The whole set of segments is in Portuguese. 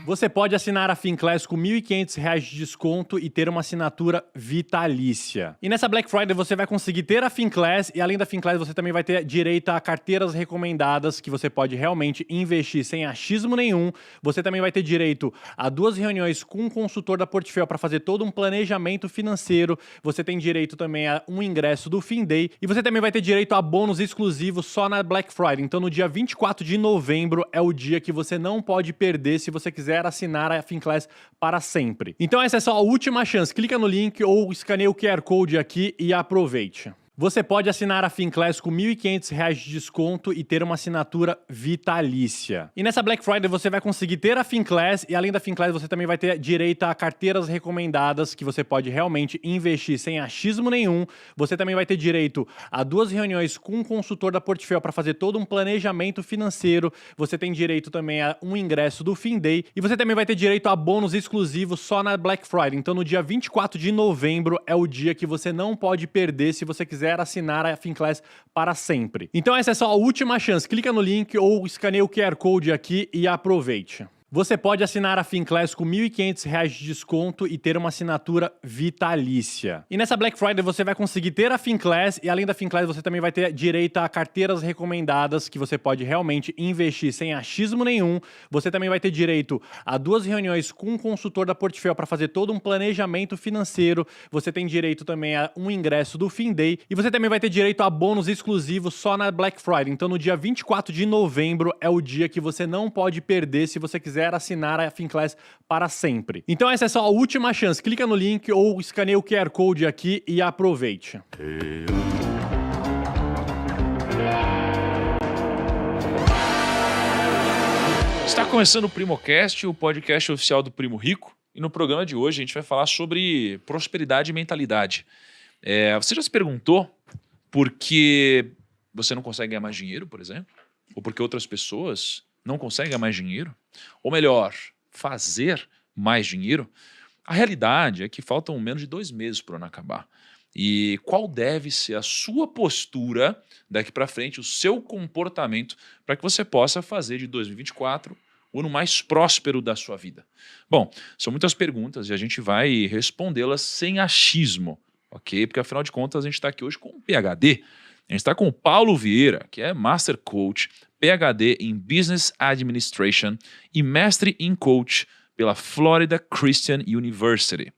Você pode assinar a Finclass com R$ 1.500 de desconto e ter uma assinatura vitalícia. E nessa Black Friday você vai conseguir ter a Finclass e além da Finclass você também vai ter direito a carteiras recomendadas que você pode realmente investir sem achismo nenhum. Você também vai ter direito a 2 reuniões com um consultor da Portfel para fazer todo um planejamento financeiro. Você tem direito também a um ingresso do Finday e você também vai ter direito a bônus exclusivos só na Black Friday. Então no dia 24 de novembro é o dia que você não pode perder se você quiser assinar a Finclass para sempre. Então essa é só a última chance. Clica no link ou escaneia o QR Code aqui e aproveite. Você pode assinar a Finclass com R$ 1.500 de desconto e ter uma assinatura vitalícia. E nessa Black Friday você vai conseguir ter a Finclass e além da Finclass você também vai ter direito a carteiras recomendadas que você pode realmente investir sem achismo nenhum. Você também vai ter direito a 2 reuniões com um consultor da Portfel para fazer todo um planejamento financeiro. Você tem direito também a um ingresso do Finday e você também vai ter direito a bônus exclusivos só na Black Friday. Então no dia 24 de novembro é o dia que você não pode perder se você quiser assinar a Finclass para sempre. Então essa é só a última chance. Clica no link ou escaneia o QR Code aqui e aproveite. Você pode assinar a Finclass com R$ 1.500 de desconto e ter uma assinatura vitalícia. E nessa Black Friday você vai conseguir ter a Finclass e além da Finclass você também vai ter direito a carteiras recomendadas que você pode realmente investir sem achismo nenhum. Você também vai ter direito a 2 reuniões com um consultor da Portfel para fazer todo um planejamento financeiro. Você tem direito também a um ingresso do Finday e você também vai ter direito a bônus exclusivos só na Black Friday. Então no dia 24 de novembro é o dia que você não pode perder se você quiser assinar a Finclass para sempre. Então essa é só a última chance. Clica no link ou escaneia o QR Code aqui e aproveite. Está começando o PrimoCast, o podcast oficial do Primo Rico. E no programa de hoje a gente vai falar sobre prosperidade e mentalidade. Você já se perguntou por que você não consegue ganhar mais dinheiro, por exemplo? Ou porque outras pessoas não conseguem ganhar mais dinheiro? Ou melhor, fazer mais dinheiro? A realidade é que faltam menos de 2 meses para o ano acabar. E qual deve ser a sua postura daqui para frente, o seu comportamento, para que você possa fazer de 2024 o ano mais próspero da sua vida? Bom, são muitas perguntas e a gente vai respondê-las sem achismo, ok? Porque afinal de contas a gente está aqui hoje com um PhD. A gente está com o Paulo Vieira, que é Master Coach, PhD em Business Administration e Mestre em Coach pela Florida Christian University.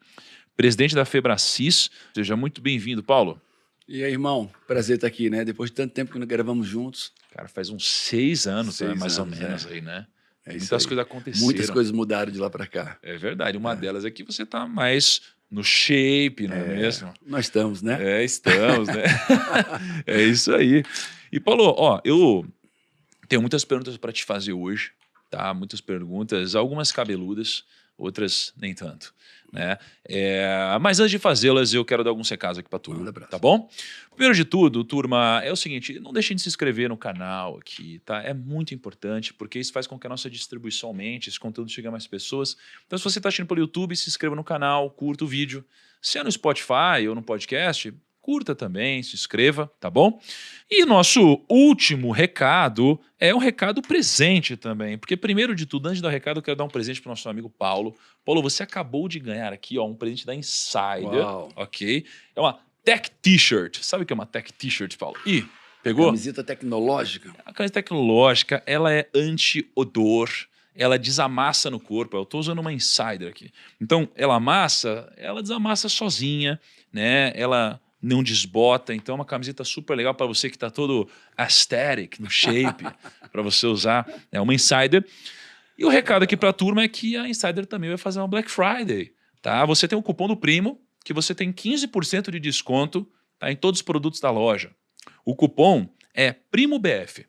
Presidente da Febracis. Seja muito bem-vindo, Paulo. E aí, irmão? Prazer estar aqui, né? Depois de tanto tempo que não gravamos juntos. Cara, faz uns 6 anos, mais ou menos, aí, né? Muitas coisas aconteceram. Muitas coisas mudaram de lá para cá. É verdade. Uma delas é que você está mais no shape, não é mesmo? Nós estamos, né? Estamos, né? É isso aí. E, Paulo, eu tenho muitas perguntas para te fazer hoje, tá? Muitas perguntas, algumas cabeludas, outras nem tanto, né? Mas antes de fazê-las, eu quero dar alguns recados aqui para a turma, tá bom? Primeiro de tudo, turma, é o seguinte, não deixem de se inscrever no canal aqui, tá? É muito importante, porque isso faz com que a nossa distribuição aumente, esse conteúdo chegue a mais pessoas. Então, se você está assistindo pelo YouTube, se inscreva no canal, curta o vídeo. Se é no Spotify ou no podcast, curta também, se inscreva, tá bom? E nosso último recado é um recado presente também, porque primeiro de tudo, antes de dar o recado, eu quero dar um presente para o nosso amigo Paulo. Paulo, você acabou de ganhar aqui um presente da Insider, ok? É uma Tech T-shirt. Sabe o que é uma Tech T-shirt, Paulo? Ih, pegou? Camiseta tecnológica. A camiseta tecnológica, ela é anti-odor, ela desamassa no corpo. Eu estou usando uma Insider aqui. Então, ela amassa, ela desamassa sozinha, né? Ela não desbota, então é uma camiseta super legal para você que está todo aesthetic, no shape, para você usar, é uma Insider. E o recado aqui para a turma é que a Insider também vai fazer uma Black Friday, tá? Você tem um cupom do Primo, que você tem 15% de desconto, tá, em todos os produtos da loja. O cupom é PRIMOBF.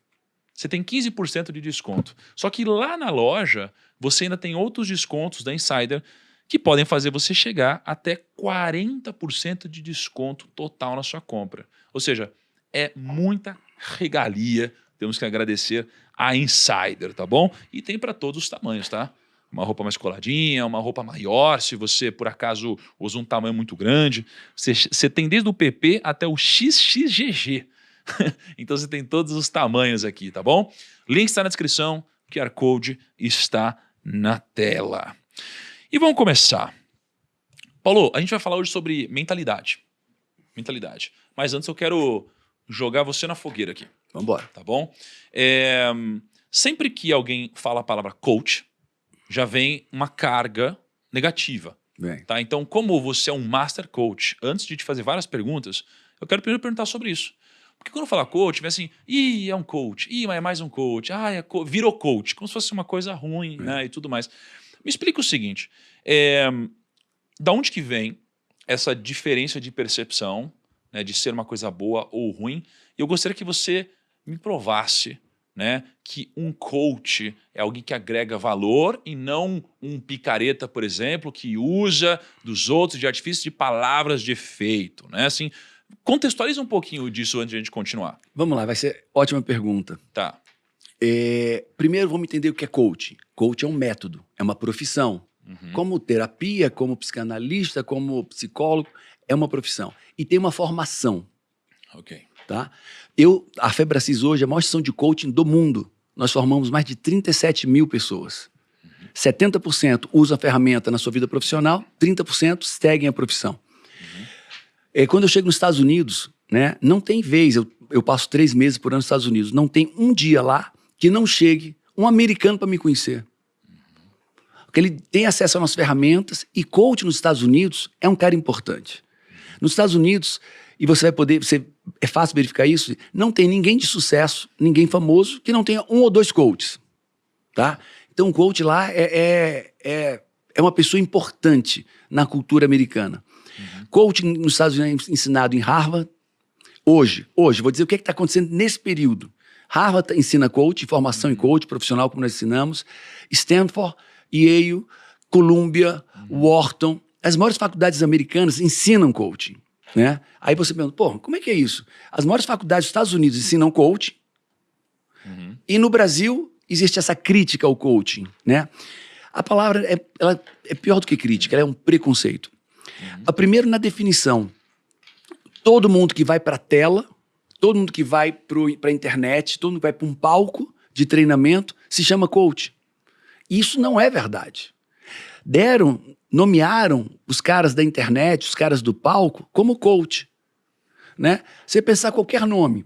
Você tem 15% de desconto. Só que lá na loja, você ainda tem outros descontos da Insider que podem fazer você chegar até 40% de desconto total na sua compra. Ou seja, é muita regalia. Temos que agradecer a Insider, tá bom? E tem para todos os tamanhos, tá? Uma roupa mais coladinha, uma roupa maior, se você, por acaso, usa um tamanho muito grande. Você tem desde o PP até o XXGG. Então você tem todos os tamanhos aqui, tá bom? Link está na descrição, QR Code está na tela. E vamos começar. Paulo, a gente vai falar hoje sobre mentalidade. Mentalidade. Mas antes eu quero jogar você na fogueira aqui. Vamos embora. Tá bom? Sempre que alguém fala a palavra coach, já vem uma carga negativa. Bem, Tá? Então, como você é um master coach, antes de te fazer várias perguntas, eu quero primeiro perguntar sobre isso. Porque quando fala coach, vem assim, é um coach, mas é mais um coach, virou coach, como se fosse uma coisa ruim, né, e tudo mais. Me explica o seguinte, da onde que vem essa diferença de percepção, né, de ser uma coisa boa ou ruim? E eu gostaria que você me provasse, né, que um coach é alguém que agrega valor e não um picareta, por exemplo, que usa dos outros de artifício de palavras de efeito, né? Assim, contextualiza um pouquinho disso antes de a gente continuar. vamos lá, vai ser ótima pergunta. Tá. Primeiro, vamos entender o que é coach. Coach é um método, é uma profissão. Como terapia, como psicanalista, como psicólogo, é uma profissão. E tem uma formação, Ok. tá? A Febracis hoje é a maior instituição de coaching do mundo. Nós formamos mais de 37 mil pessoas. 70% usam a ferramenta na sua vida profissional, 30% seguem a profissão. Quando eu chego nos Estados Unidos, né, não tem vez, eu passo 3 meses por ano nos Estados Unidos, não tem um dia lá que não chegue um americano para me conhecer. Porque ele tem acesso às nossas ferramentas e coach nos Estados Unidos é um cara importante. Nos Estados Unidos, e você vai poder, é fácil verificar isso, não tem ninguém de sucesso, ninguém famoso, que não tenha 1 ou 2 coaches. Tá? Então o coach lá é uma pessoa importante na cultura americana. Coaching nos Estados Unidos é ensinado em Harvard. Hoje, vou dizer o que está acontecendo nesse período. Harvard ensina coach, formação em coach profissional, como nós ensinamos. Stanford, Yale, Columbia, Wharton. As maiores faculdades americanas ensinam coaching. Né? Aí você pergunta, como é que é isso? As maiores faculdades dos Estados Unidos ensinam coaching. E no Brasil existe essa crítica ao coaching. Né? A palavra ela é pior do que crítica, ela é um preconceito. Primeiro, na definição, todo mundo que vai para a tela, todo mundo que vai para a internet, todo mundo que vai para um palco de treinamento, se chama coach. Isso não é verdade. Nomearam os caras da internet, os caras do palco, como coach. Né? Você pensar qualquer nome,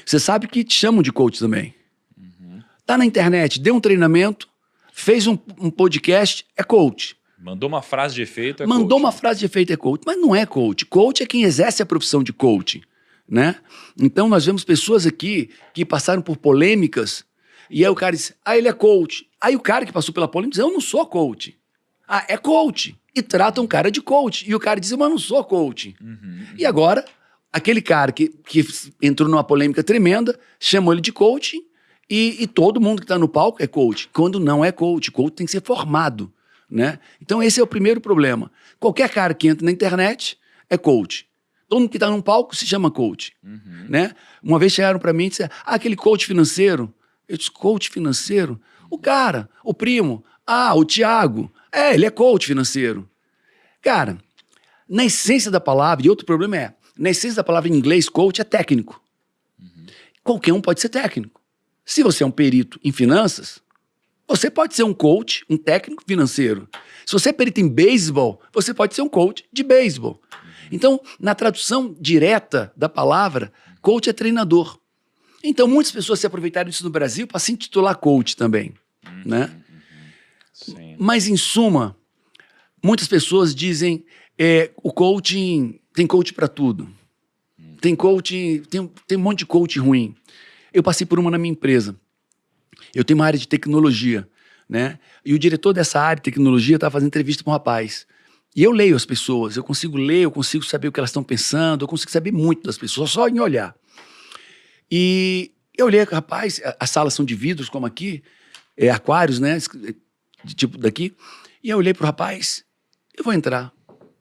você sabe que te chamam de coach também. Tá na internet, deu um treinamento, fez um podcast, é coach. Mandou uma frase de efeito, Mandou uma frase de efeito, é coach. Mas não é coach. Coach é quem exerce a profissão de coach. Né? Então nós vemos pessoas aqui que passaram por polêmicas e aí o cara diz, ele é coach. Aí o cara que passou pela polêmica diz, eu não sou coach. É coach. E trata um cara de coach. E o cara diz, mas eu não sou coach. E agora, aquele cara que entrou numa polêmica tremenda, chamou ele de coach e todo mundo que está no palco é coach. Quando não é coach. Coach tem que ser formado. Né? Então esse é o primeiro problema. Qualquer cara que entra na internet é coach. Todo mundo que está num palco se chama coach. Né? Uma vez chegaram para mim e disseram, aquele coach financeiro. Eu disse, coach financeiro? O cara, o primo, o Thiago, ele é coach financeiro. Cara, na essência da palavra, e outro problema na essência da palavra em inglês, coach é técnico. Qualquer um pode ser técnico. Se você é um perito em finanças, você pode ser um coach, um técnico financeiro. Se você é perito em beisebol, você pode ser um coach de beisebol. Então, na tradução direta da palavra, coach é treinador. Então, muitas pessoas se aproveitaram disso no Brasil para se intitular coach também. Né? Sim. Mas, em suma, muitas pessoas dizem o coaching, tem coach para tudo. Tem coaching, tem um monte de coach ruim. Eu passei por uma na minha empresa. Eu tenho uma área de tecnologia, né? E o diretor dessa área de tecnologia estava fazendo entrevista com um rapaz. E eu leio as pessoas, eu consigo ler, eu consigo saber o que elas estão pensando, eu consigo saber muito das pessoas, só em olhar. E eu olhei, rapaz, as salas são de vidros, como aqui, aquários, né? De tipo daqui. E eu olhei pro rapaz, eu vou entrar.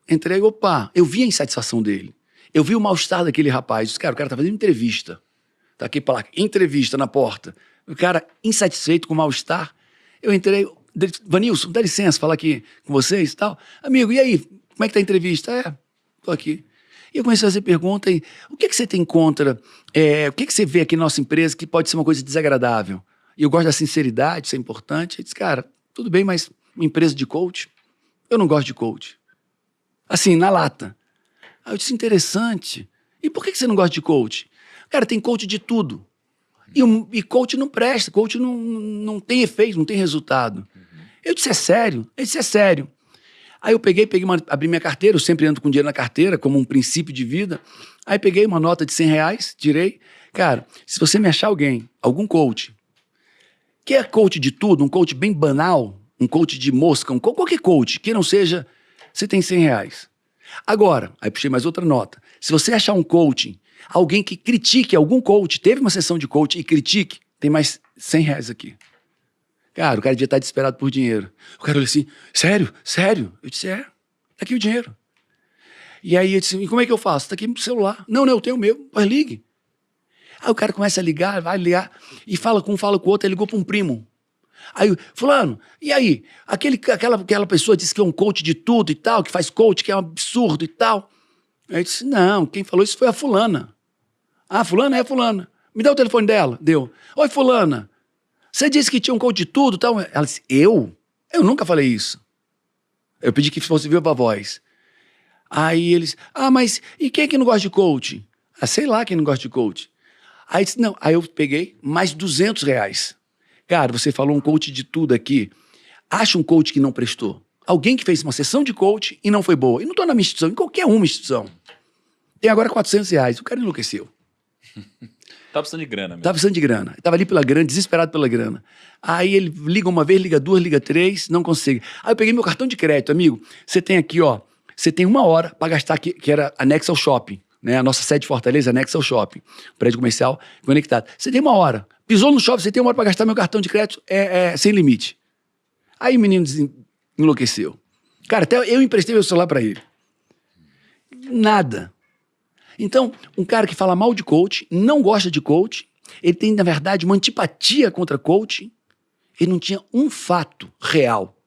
Entrei, eu vi a insatisfação dele. Eu vi o mal-estar daquele rapaz. Disse, cara, o cara tá fazendo entrevista. Tá aqui, placa, entrevista na porta. O cara insatisfeito com mal-estar. Eu entrei, Vanilson, dá licença, falar aqui com vocês e tal. Amigo, e aí, como é que tá a entrevista? Tô aqui. E eu comecei a fazer pergunta, o que você tem contra, o que você vê aqui na nossa empresa que pode ser uma coisa desagradável? E eu gosto da sinceridade, isso é importante. Ele disse, cara, tudo bem, mas uma empresa de coach, eu não gosto de coach. Assim, na lata. Aí eu disse, interessante. E por que você não gosta de coach? Cara, tem coach de tudo. E coach não presta, coach não tem efeito, não tem resultado. Eu disse, é sério? Ele disse, é sério. Aí eu abri minha carteira, eu sempre ando com dinheiro na carteira, como um princípio de vida. Aí peguei uma nota de R$100, tirei. Cara, se você me achar algum coach, que é coach de tudo, um coach bem banal, um coach de mosca, qualquer coach, que não seja, você tem R$100. Agora, aí puxei mais outra nota. Se você achar um coach, alguém que critique algum coach, teve uma sessão de coach e critique, tem mais R$100 aqui. Cara, o cara devia estar desesperado por dinheiro. O cara olhou assim, sério? Sério? Eu disse, tá aqui o dinheiro. E aí eu disse, e como é que eu faço? Tá aqui no celular. Não, eu tenho o meu, mas ligue. Aí o cara começa a ligar, vai ligar, e fala com o outro, ele ligou para um primo. Aí, fulano, e aí? Aquela pessoa disse que é um coach de tudo e tal, que faz coach, que é um absurdo e tal. Aí eu disse, não, quem falou isso foi a fulana. Ah, fulana é fulana. Me dá o telefone dela. Deu. Oi, fulana. Você disse que tinha um coach de tudo e tal. Ela disse, eu? Eu nunca falei isso. Eu pedi que fosse viva a voz. Aí eles, mas e quem é que não gosta de coach? Sei lá quem não gosta de coach. Aí disse, não. Aí eu peguei mais R$200. Cara, você falou um coach de tudo aqui. Acha um coach que não prestou. Alguém que fez uma sessão de coach e não foi boa. E não estou na minha instituição, em qualquer uma instituição. Tem agora R$400. O cara enlouqueceu. Tá precisando de grana mesmo. Tava precisando de grana. Tava ali pela grana, desesperado pela grana. Aí ele liga uma vez, liga duas, liga três, não consegue. Aí eu peguei meu cartão de crédito, amigo. Você tem aqui, você tem 1 hora para gastar aqui, que era anexo ao shopping, né? A nossa sede de Fortaleza, anexa ao shopping. Prédio comercial conectado. Você tem 1 hora. Pisou no shopping, você tem 1 hora para gastar meu cartão de crédito, sem limite. Aí o menino enlouqueceu. Cara, até eu emprestei meu celular para ele. Nada. Então, um cara que fala mal de coach, não gosta de coach, ele tem, na verdade, uma antipatia contra coach, ele não tinha um fato real.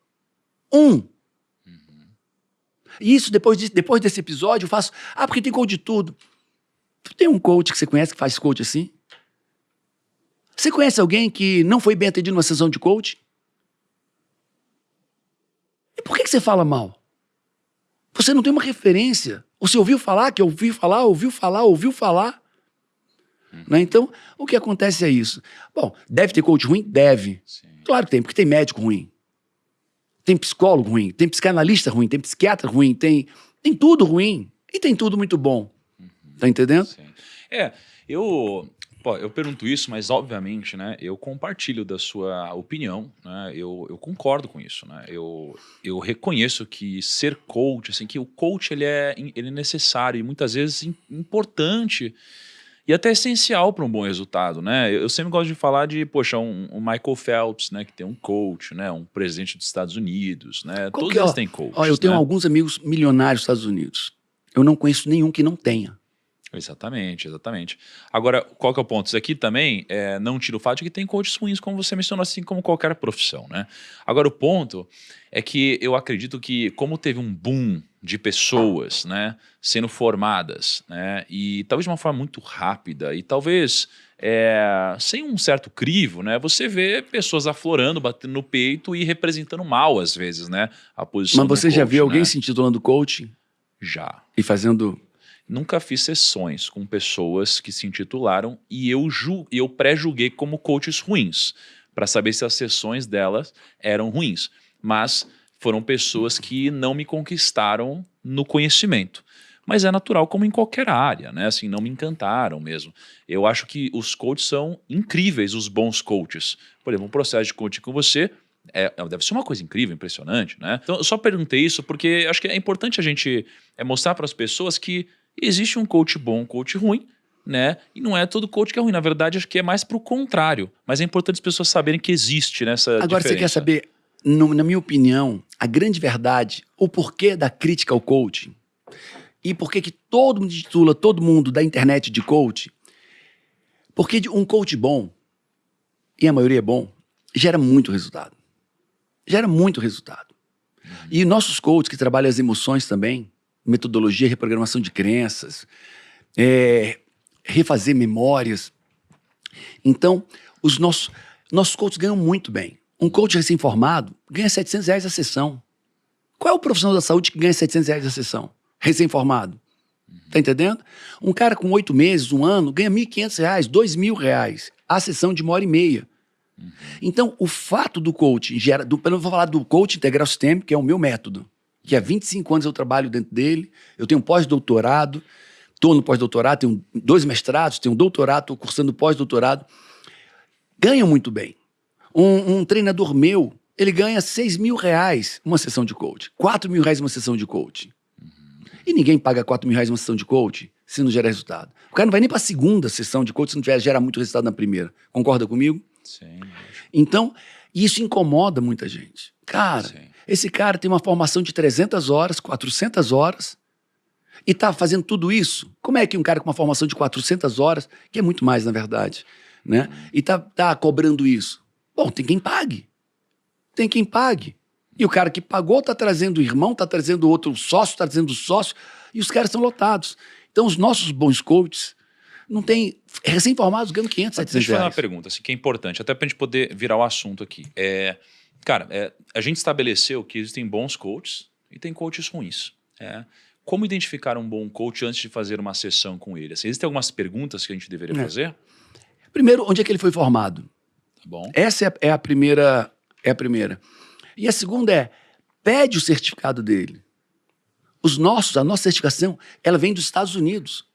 E isso, depois desse episódio, eu faço, porque tem coach de tudo. Tem um coach que você conhece que faz coach assim? Você conhece alguém que não foi bem atendido numa sessão de coach? E por que você fala mal? Você não tem uma referência. Você ouviu falar que ouviu falar. Né? Então, o que acontece é isso. Bom, deve ter coach ruim? Deve. Sim. Claro que tem, porque tem médico ruim. Tem psicólogo ruim, tem psicanalista ruim, tem psiquiatra ruim, tem tudo ruim. E tem tudo muito bom. Tá entendendo? Sim. Eu pergunto isso, mas obviamente, né, eu compartilho da sua opinião, né, eu concordo com isso, né, eu reconheço que ser coach, assim, que o coach ele é necessário e muitas vezes importante e até essencial para um bom resultado, né, eu sempre gosto de falar de, poxa, um Michael Phelps, né, que tem um coach, né, um presidente dos Estados Unidos, né, todos eles têm coach. Eu tenho alguns amigos milionários dos Estados Unidos, eu não conheço nenhum que não tenha. Exatamente. Agora, qual que é o ponto? Isso aqui também não tira o fato de que tem coaches ruins, como você mencionou, assim como qualquer profissão, né? Agora, o ponto é que eu acredito que, como teve um boom de pessoas, né, sendo formadas, né, e talvez de uma forma muito rápida, e talvez sem um certo crivo, né, você vê pessoas aflorando, batendo no peito e representando mal, às vezes, né, a posição. Mas você já viu alguém se intitulando coach? Já. E fazendo... Nunca fiz sessões com pessoas que se intitularam e eu pré-julguei como coaches ruins, para saber se as sessões delas eram ruins. Mas foram pessoas que não me conquistaram no conhecimento. Mas é natural como em qualquer área, né? Assim, não me encantaram mesmo. Eu acho que os coaches são incríveis, os bons coaches. Por exemplo, um processo de coaching com você deve ser uma coisa incrível, impressionante, né? Então, eu só perguntei isso porque acho que é importante a gente mostrar para as pessoas que existe um coach bom, um coach ruim, né? E não é todo coach que é ruim. Na verdade, acho que é mais pro contrário. Mas é importante as pessoas saberem que existe nessa Agora, diferença. você quer saber, na minha opinião, a grande verdade, o porquê da crítica ao coaching e por que todo mundo titula todo mundo da internet de coach? Porque um coach bom, e a maioria é bom, gera muito resultado. E nossos coaches que trabalham as emoções também, metodologia, reprogramação de crenças, refazer memórias. Então, nossos coaches ganham muito bem. Um coach recém-formado ganha R$700 a sessão. Qual é o profissional da saúde que ganha R$700 a sessão? Recém-formado. Tá entendendo? Um cara com 8 meses, 1 ano, ganha R$1.500, R$2.000 a sessão de 1h30. Então, o fato do coach gera... Eu vou falar do coach integral sistêmico, que é o meu método. Que há 25 anos eu trabalho dentro dele. Eu tenho um pós-doutorado. Estou no pós-doutorado, tenho 2 mestrados, tenho um doutorado, estou cursando pós-doutorado. Ganham muito bem. Um treinador meu, ele ganha R$6.000 uma sessão de coach, R$4.000 uma sessão de coach. E ninguém paga R$4.000 uma sessão de coach se não gera resultado. O cara não vai nem para a segunda sessão de coach se não gera muito resultado na primeira. Concorda comigo? Sim. Então, isso incomoda muita gente. Cara, Sim. esse cara tem uma formação de 300 horas, 400 horas, e está fazendo tudo isso. Como é que um cara com uma formação de 400 horas, que é muito mais, na verdade, né? E tá cobrando isso? Bom, tem quem pague. Tem quem pague. E o cara que pagou está trazendo o irmão, está trazendo outro sócio, está trazendo sócio, e os caras estão lotados. Então, os nossos bons coaches não tem... Recém-formados ganham 500, 700 Deixa eu fazer uma reais. pergunta, assim, que é importante, até para a gente poder virar o assunto aqui. Cara, a gente estabeleceu que existem bons coaches e tem coaches ruins. Como identificar um bom coach antes de fazer uma sessão com ele? Assim, existem algumas perguntas que a gente deveria fazer? Primeiro, onde é que ele foi formado? Tá bom. Essa é a primeira. E a segunda é, pede o certificado dele. A nossa certificação, ela vem dos Estados Unidos.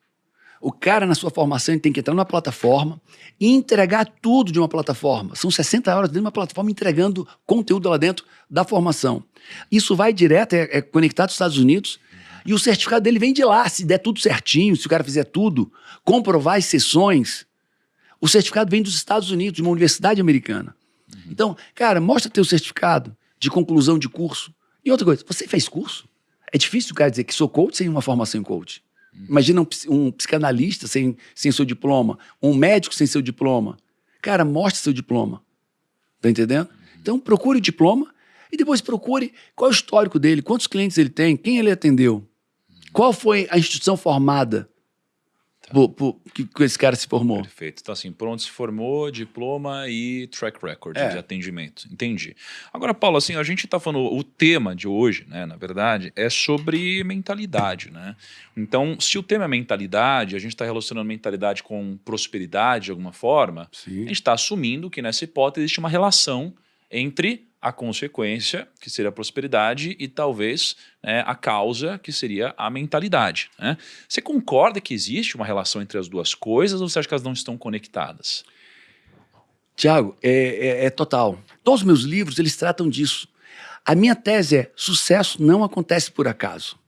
O cara, na sua formação, ele tem que entrar numa plataforma e entregar tudo de uma plataforma. São 60 horas dentro de uma plataforma entregando conteúdo lá dentro da formação. Isso vai direto, é conectado aos Estados Unidos, e o certificado dele vem de lá. Se der tudo certinho, se o cara fizer tudo, comprovar as sessões, o certificado vem dos Estados Unidos, de uma universidade americana. Então, cara, mostra teu certificado de conclusão de curso. E outra coisa, você fez curso? É difícil o cara dizer que sou coach sem uma formação em coach. Imagina um psicanalista sem seu diploma, um médico sem seu diploma. Cara, mostre seu diploma. Tá entendendo? Então, procure o diploma e depois procure qual é o histórico dele, quantos clientes ele tem, quem ele atendeu, qual foi a instituição formada que esse cara se formou. Perfeito. Então, assim, por onde se formou, diploma e track record de atendimento. Entendi. Agora, Paulo, assim, a gente está falando, o tema de hoje, né, na verdade, é sobre mentalidade, né? Então, se o tema é mentalidade, a gente está relacionando mentalidade com prosperidade de alguma forma, Sim. a gente está assumindo que nessa hipótese existe uma relação entre a consequência, que seria a prosperidade, e talvez a causa, que seria a mentalidade. Né? Você concorda que existe uma relação entre as duas coisas ou você acha que elas não estão conectadas? Tiago, é total. Todos os meus livros, eles tratam disso. A minha tese é, sucesso não acontece por acaso.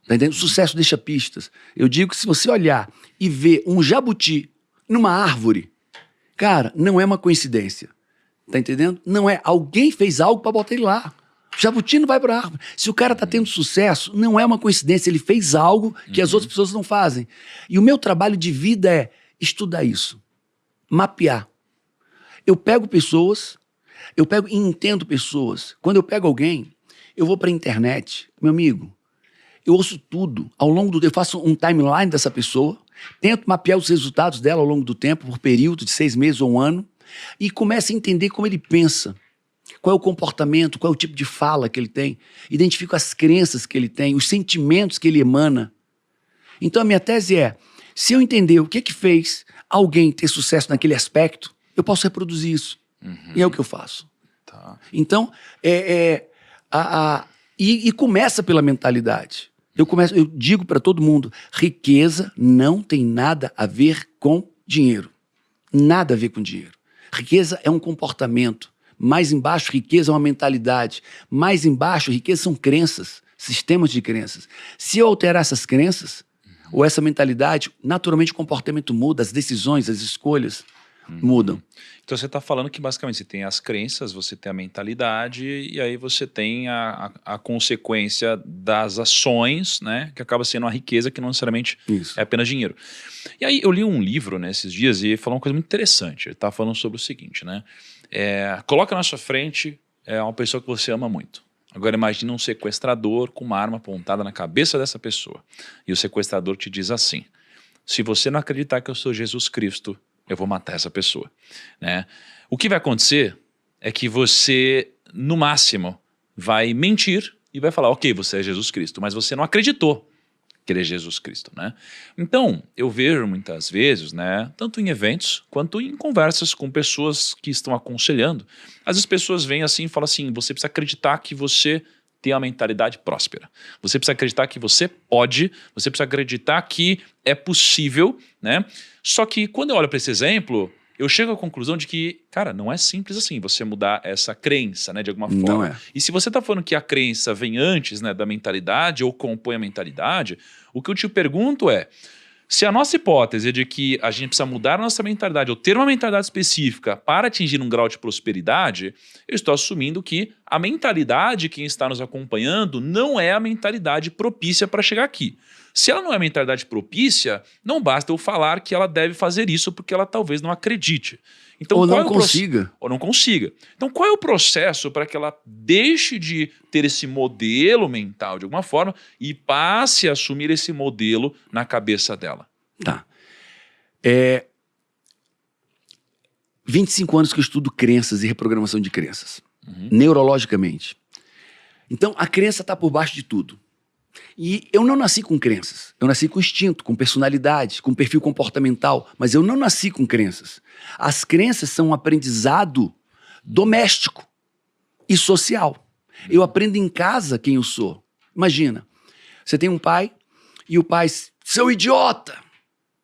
Tá entendendo? Sucesso deixa pistas. Eu digo que se você olhar e ver um jabuti numa árvore, cara, não é uma coincidência. Tá entendendo? Não é. Alguém fez algo para botar ele lá. O jabuti não vai para a árvore. Se o cara tá tendo sucesso, não é uma coincidência. Ele fez algo que as outras pessoas não fazem. E o meu trabalho de vida é estudar isso. Mapear. Eu pego pessoas, e entendo pessoas. Quando eu pego alguém, eu vou para a internet. Meu amigo, eu ouço tudo. Ao longo do tempo, eu faço um timeline dessa pessoa, tento mapear os resultados dela ao longo do tempo, por período de 6 meses ou 1 ano, e começo a entender como ele pensa, qual é o comportamento, qual é o tipo de fala que ele tem, identifico as crenças que ele tem, os sentimentos que ele emana. Então a minha tese é, se eu entender o que fez alguém ter sucesso naquele aspecto, eu posso reproduzir isso. E é o que eu faço. Tá. Então, e começa pela mentalidade. Eu digo para todo mundo, riqueza não tem nada a ver com dinheiro. Nada a ver com dinheiro. Riqueza é um comportamento. Mais embaixo, riqueza é uma mentalidade. Mais embaixo, riqueza são crenças, sistemas de crenças. Se eu alterar essas crenças, ou essa mentalidade, naturalmente o comportamento muda, as decisões, as escolhas mudam. Então você está falando que basicamente você tem as crenças, você tem a mentalidade e aí você tem a consequência das ações, né, que acaba sendo a riqueza que não necessariamente Isso. é apenas dinheiro. E aí eu li um livro nesses dias e falou uma coisa muito interessante. Ele está falando sobre o seguinte, né? Coloca na sua frente uma pessoa que você ama muito. Agora imagine um sequestrador com uma arma apontada na cabeça dessa pessoa. E o sequestrador te diz assim, se você não acreditar que eu sou Jesus Cristo, eu vou matar essa pessoa, né? O que vai acontecer é que você, no máximo, vai mentir e vai falar, ok, você é Jesus Cristo, mas você não acreditou que ele é Jesus Cristo, né? Então, eu vejo muitas vezes, né, tanto em eventos quanto em conversas com pessoas que estão aconselhando, às vezes pessoas vêm assim e falam assim, você precisa acreditar que você tem uma mentalidade próspera. Você precisa acreditar que você pode, você precisa acreditar que é possível, né? Só que quando eu olho para esse exemplo, eu chego à conclusão de que, cara, não é simples assim você mudar essa crença, né, de alguma forma. Não é. E se você está falando que a crença vem antes, né, da mentalidade ou compõe a mentalidade, o que eu te pergunto é, se a nossa hipótese é de que a gente precisa mudar a nossa mentalidade ou ter uma mentalidade específica para atingir um grau de prosperidade, eu estou assumindo que a mentalidade que está nos acompanhando não é a mentalidade propícia para chegar aqui. Se ela não é a mentalidade propícia, não basta eu falar que ela deve fazer isso porque ela talvez não acredite. Então, Ou qual não é o consiga. ou não consiga. Então, qual é o processo para que ela deixe de ter esse modelo mental de alguma forma e passe a assumir esse modelo na cabeça dela? Tá. 25 anos que eu estudo crenças e reprogramação de crenças. Neurologicamente. Então, a crença está por baixo de tudo. E eu não nasci com crenças. Eu nasci com instinto, com personalidade, com perfil comportamental. Mas eu não nasci com crenças. As crenças são um aprendizado doméstico e social. Eu aprendo em casa quem eu sou. Imagina, você tem um pai e o pai, seu idiota,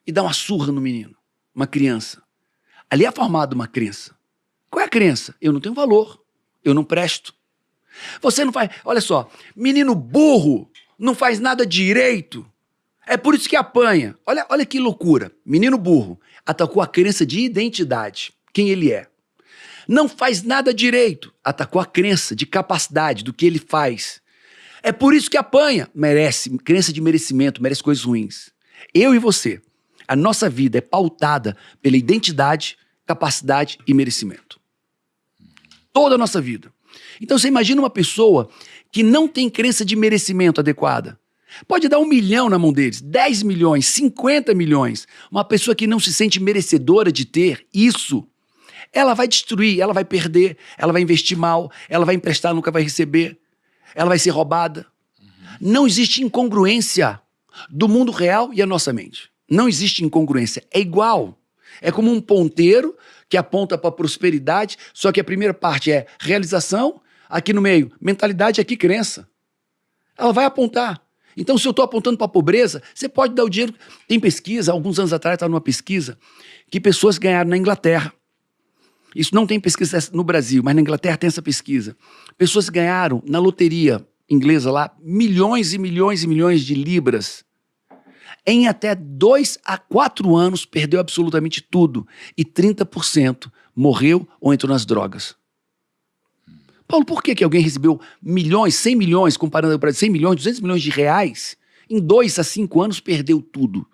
e dá uma surra no menino, uma criança. Ali é formada uma crença. Qual é a crença? Eu não tenho valor, eu não presto. Você não faz... Olha só, menino burro, não faz nada direito. É por isso que apanha. Olha que loucura. Menino burro atacou a crença de identidade, quem ele é. Não faz nada direito. Atacou a crença de capacidade, do que ele faz. É por isso que apanha. Merece, crença de merecimento, merece coisas ruins. Eu e você, a nossa vida é pautada pela identidade, capacidade e merecimento. Toda a nossa vida. Então você imagina uma pessoa que não tem crença de merecimento adequada. Pode dar 1 milhão na mão deles, 10 milhões, 50 milhões. Uma pessoa que não se sente merecedora de ter isso, ela vai destruir, ela vai perder, ela vai investir mal, ela vai emprestar, nunca vai receber, ela vai ser roubada. Não existe incongruência do mundo real e a nossa mente. Não existe incongruência, é igual. É como um ponteiro que aponta para a prosperidade, só que a primeira parte é realização, aqui no meio, mentalidade, aqui crença. Ela vai apontar. Então, se eu estou apontando para a pobreza, você pode dar o dinheiro. Tem pesquisa, alguns anos atrás estava numa pesquisa, que pessoas ganharam na Inglaterra. Isso não tem pesquisa no Brasil, mas na Inglaterra tem essa pesquisa. Pessoas ganharam na loteria inglesa lá milhões e milhões e milhões de libras. Em até 2 a 4 anos, perdeu absolutamente tudo. E 30% morreu ou entrou nas drogas. Paulo, por que alguém recebeu milhões, 100 milhões, comparando para 100 milhões, 200 milhões de reais, em 2 a 5 anos perdeu tudo?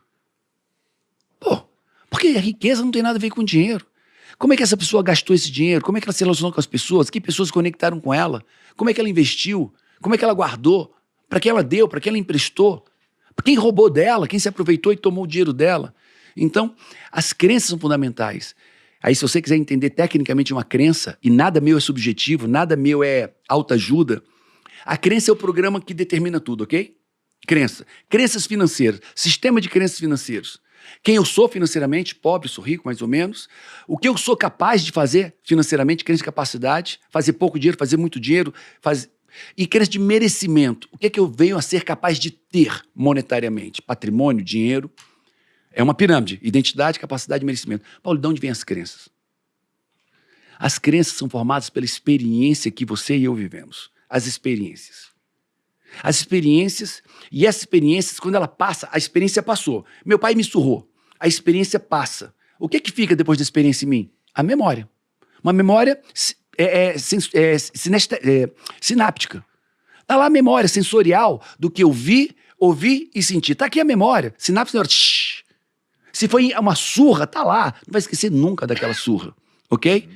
Pô, porque a riqueza não tem nada a ver com dinheiro. Como é que essa pessoa gastou esse dinheiro? Como é que ela se relacionou com as pessoas? Que pessoas se conectaram com ela? Como é que ela investiu? Como é que ela guardou? Para que ela deu? Para que ela emprestou? Quem roubou dela? Quem se aproveitou e tomou o dinheiro dela? Então, as crenças são fundamentais. Aí, se você quiser entender tecnicamente uma crença, e nada meu é subjetivo, nada meu é autoajuda, a crença é o programa que determina tudo, ok? Crença. Crenças financeiras. Sistema de crenças financeiros. Quem eu sou financeiramente, pobre, sou rico, mais ou menos. O que eu sou capaz de fazer financeiramente, crença de capacidade, fazer pouco dinheiro, fazer muito dinheiro, e crença de merecimento. O que é que eu venho a ser capaz de ter monetariamente? Patrimônio, dinheiro. É uma pirâmide. Identidade, capacidade e merecimento. Paulo, de onde vêm as crenças? As crenças são formadas pela experiência que você e eu vivemos. As experiências. As experiências, e essas experiências, quando ela passa, a experiência passou. Meu pai me surrou. A experiência passa. O que é que fica depois da experiência em mim? A memória. Uma memória sináptica. Está lá a memória sensorial do que eu vi, ouvi e senti. Está aqui a memória. Sinapse neural. Se foi uma surra, está lá. Não vai esquecer nunca daquela surra. Ok?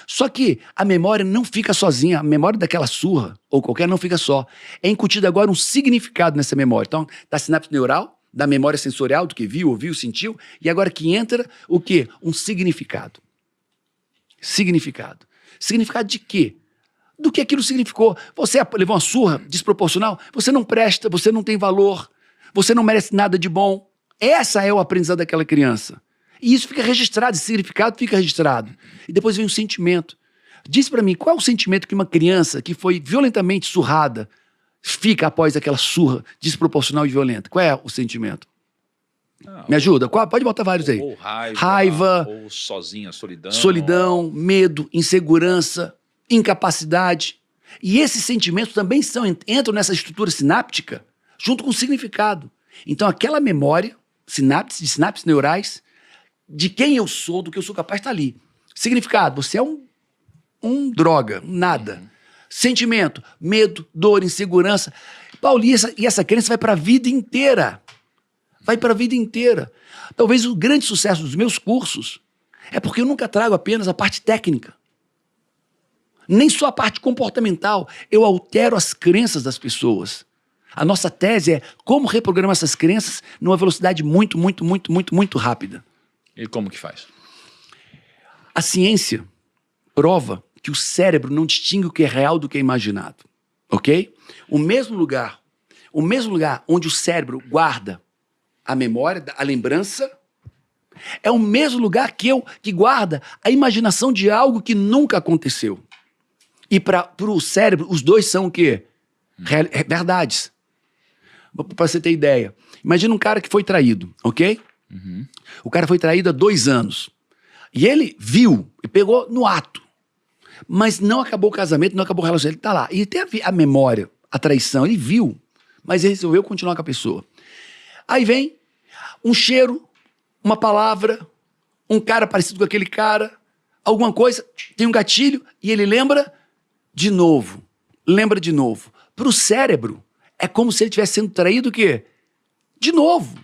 Só que a memória não fica sozinha. A memória daquela surra, ou qualquer, não fica só. É incutido agora um significado nessa memória. Então, está a sinapse neural, da memória sensorial, do que viu, ouviu, sentiu, e agora que entra o quê? Um significado. Significado. Significado de quê? Do que aquilo significou. Você levou uma surra desproporcional, você não presta, você não tem valor, você não merece nada de bom. Essa é o aprendizado daquela criança. E isso fica registrado, esse significado fica registrado. E depois vem o sentimento. Diz pra mim, qual é o sentimento que uma criança que foi violentamente surrada fica após aquela surra desproporcional e violenta? Qual é o sentimento? Me ajuda? Pode botar vários aí. Ou Raiva, ou sozinha, solidão. Solidão, medo, insegurança, incapacidade. E esses sentimentos também entram nessa estrutura sináptica junto com o significado. Então aquela memória, sinapses neurais, de quem eu sou, do que eu sou capaz, está ali. Significado, você é um droga, um nada. Sentimento, medo, dor, insegurança. Paulo, e essa crença vai para a vida inteira. Vai para a vida inteira. Talvez o grande sucesso dos meus cursos é porque eu nunca trago apenas a parte técnica. Nem só a parte comportamental. Eu altero as crenças das pessoas. A nossa tese é como reprogramar essas crenças numa velocidade muito, muito, muito, muito, muito rápida. E como que faz? A ciência prova que o cérebro não distingue o que é real do que é imaginado, ok? O mesmo lugar onde o cérebro guarda a memória, a lembrança, é o mesmo lugar que guarda a imaginação de algo que nunca aconteceu. E para o cérebro, os dois são o quê? Verdades. Para você ter ideia, imagina um cara que foi traído, ok? O cara foi traído há 2 anos. E ele viu, e pegou no ato. Mas não acabou o casamento, não acabou o relacionamento, ele tá lá. E tem a memória, a traição, ele viu, mas ele resolveu continuar com a pessoa. Aí vem um cheiro, uma palavra, um cara parecido com aquele cara, alguma coisa, tem um gatilho, e ele lembra de novo. Lembra de novo. Para o cérebro, é como se ele estivesse sendo traído o quê? De novo.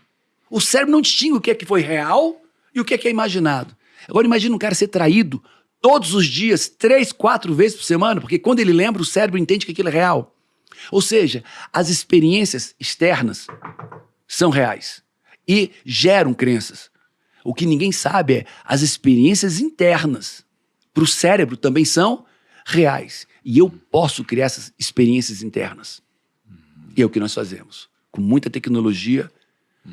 O cérebro não distingue o que é que foi real e o que é imaginado. Agora imagina um cara ser traído todos os dias, 3, 4 vezes por semana, porque quando ele lembra, o cérebro entende que aquilo é real. Ou seja, as experiências externas são reais e geram crenças. O que ninguém sabe é as experiências internas para o cérebro também são reais. E eu posso criar essas experiências internas. E é o que nós fazemos. Com muita tecnologia,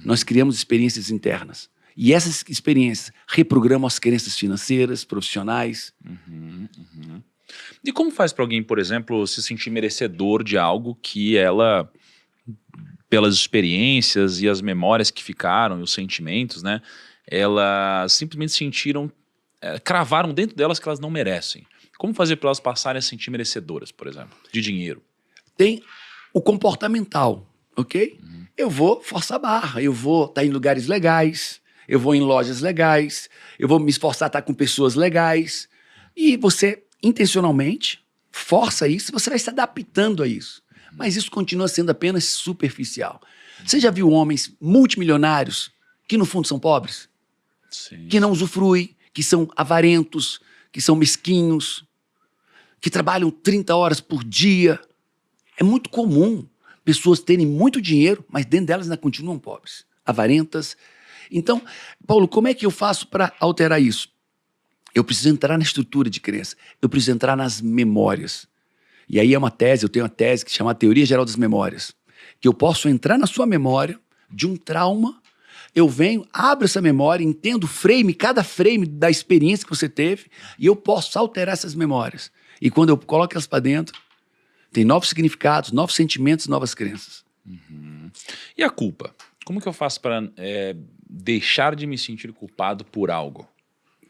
nós criamos experiências internas. E essas experiências reprogramam as crenças financeiras, profissionais. E como faz para alguém, por exemplo, se sentir merecedor de algo que ela, pelas experiências e as memórias que ficaram, e os sentimentos, né, elas simplesmente sentiram, cravaram dentro delas que elas não merecem? Como fazer para elas passarem a se sentir merecedoras, por exemplo, de dinheiro? Tem o comportamental, ok? Eu vou forçar a barra, eu vou estar em lugares legais, eu vou em lojas legais, eu vou me esforçar a estar com pessoas legais. E você, intencionalmente, força isso, você vai se adaptando a isso. Mas isso continua sendo apenas superficial. Você já viu homens multimilionários que, no fundo, são pobres? Sim. Que não usufruem, que são avarentos, que são mesquinhos, que trabalham 30 horas por dia. É muito comum pessoas terem muito dinheiro, mas dentro delas ainda continuam pobres, avarentas. Então, Paulo, como é que eu faço para alterar isso? Eu preciso entrar na estrutura de crença, eu preciso entrar nas memórias. E aí eu tenho uma tese que se chama Teoria Geral das Memórias, que eu posso entrar na sua memória de um trauma, eu venho, abro essa memória, entendo o frame, cada frame da experiência que você teve, e eu posso alterar essas memórias. E quando eu coloco elas para dentro, tem novos significados, novos sentimentos, novas crenças. E a culpa? Como que eu faço para deixar de me sentir culpado por algo?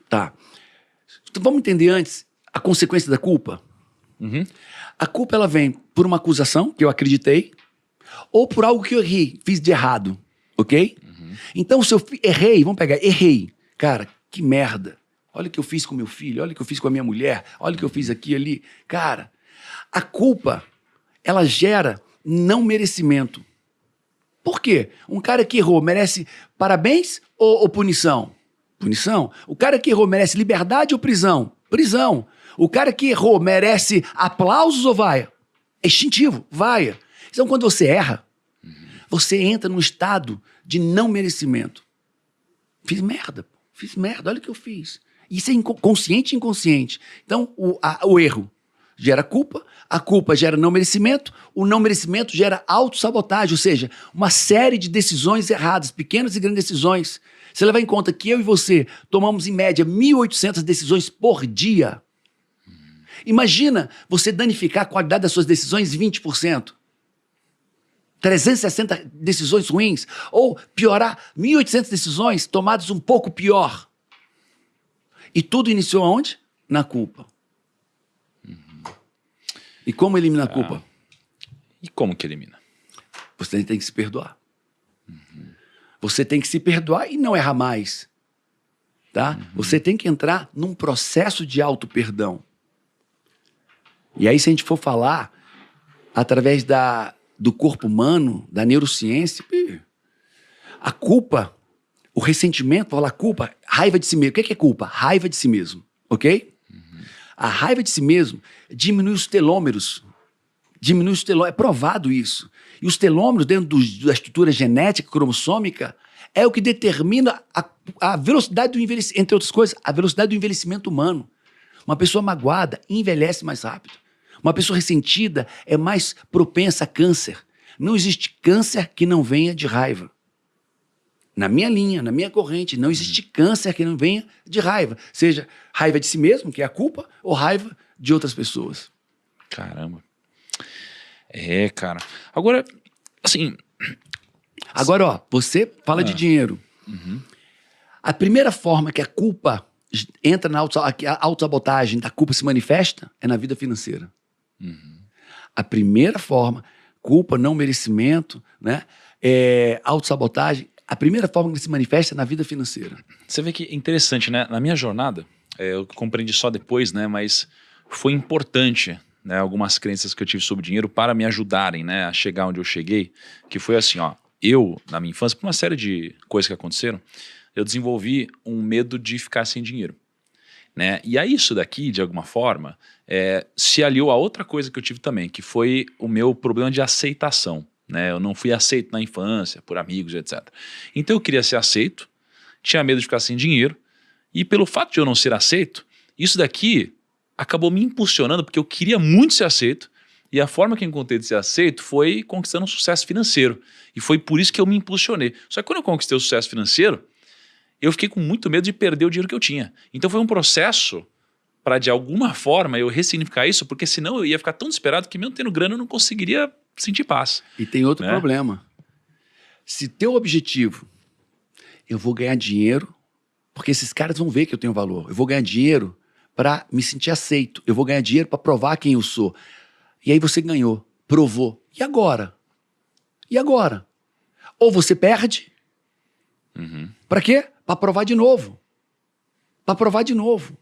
Tá. Então, vamos entender antes a consequência da culpa? A culpa ela vem por uma acusação que eu acreditei ou por algo que eu errei, fiz de errado, ok? Então se eu errei, vamos pegar, errei. Cara, que merda. Olha o que eu fiz com meu filho, olha o que eu fiz com a minha mulher, olha o que eu fiz aqui e ali. Cara, a culpa, ela gera não merecimento. Por quê? Um cara que errou merece parabéns ou punição? Punição. O cara que errou merece liberdade ou prisão? Prisão. O cara que errou merece aplausos ou vaia? É instintivo, vaia. Então quando você erra, você entra num estado de não merecimento. Fiz merda, olha o que eu fiz. Isso é consciente e inconsciente. Então, o erro gera culpa, a culpa gera não merecimento, o não merecimento gera autossabotagem, ou seja, uma série de decisões erradas, pequenas e grandes decisões. Você leva em conta que eu e você tomamos, em média, 1.800 decisões por dia. Imagina você danificar a qualidade das suas decisões 20%. 360 decisões ruins, ou piorar 1.800 decisões tomadas um pouco pior. E tudo iniciou aonde? Na culpa. E como elimina a culpa? E como que elimina? Você tem que se perdoar. Você tem que se perdoar e não errar mais. Tá? Você tem que entrar num processo de auto-perdão. E aí, se a gente for falar através do corpo humano, da neurociência, a culpa, o ressentimento, falar culpa, raiva de si mesmo. O que é culpa? Raiva de si mesmo, ok? A raiva de si mesmo diminui os telômeros. É provado isso. E os telômeros, dentro da estrutura genética cromossômica, é o que determina a velocidade do envelhecimento, entre outras coisas, a velocidade do envelhecimento humano. Uma pessoa magoada envelhece mais rápido. Uma pessoa ressentida é mais propensa a câncer. Não existe câncer que não venha de raiva. Na minha linha, na minha corrente, não existe câncer que não venha de raiva. Seja raiva de si mesmo, que é a culpa, ou raiva de outras pessoas. Caramba. É, cara. Agora, assim... Agora, ó, você fala de dinheiro. A primeira forma que a culpa entra na autossabotagem, da culpa se manifesta, é na vida financeira. A primeira forma, culpa, não merecimento, né? Autossabotagem, a primeira forma que se manifesta é na vida financeira. Você vê que é interessante, né? Na minha jornada, eu compreendi só depois, né? Mas foi importante, né? Algumas crenças que eu tive sobre dinheiro para me ajudarem, né? A chegar onde eu cheguei, que foi assim, ó. Eu, na minha infância, por uma série de coisas que aconteceram, eu desenvolvi um medo de ficar sem dinheiro. Né? E aí isso daqui, de alguma forma, se aliou a outra coisa que eu tive também, que foi o meu problema de aceitação. Né? Eu não fui aceito na infância, por amigos, etc. Então eu queria ser aceito, tinha medo de ficar sem dinheiro, e pelo fato de eu não ser aceito, isso daqui acabou me impulsionando, porque eu queria muito ser aceito, e a forma que eu encontrei de ser aceito foi conquistando um sucesso financeiro. E foi por isso que eu me impulsionei. Só que quando eu conquistei o sucesso financeiro, eu fiquei com muito medo de perder o dinheiro que eu tinha. Então foi um processo para, de alguma forma, eu ressignificar isso, porque senão eu ia ficar tão desesperado que mesmo tendo grana eu não conseguiria sentir paz. E tem outro problema. Se teu objetivo, eu vou ganhar dinheiro, porque esses caras vão ver que eu tenho valor. Eu vou ganhar dinheiro para me sentir aceito. Eu vou ganhar dinheiro para provar quem eu sou. E aí você ganhou, provou. E agora? E agora? Ou você perde... Para quê? Para provar de novo. Para provar de novo.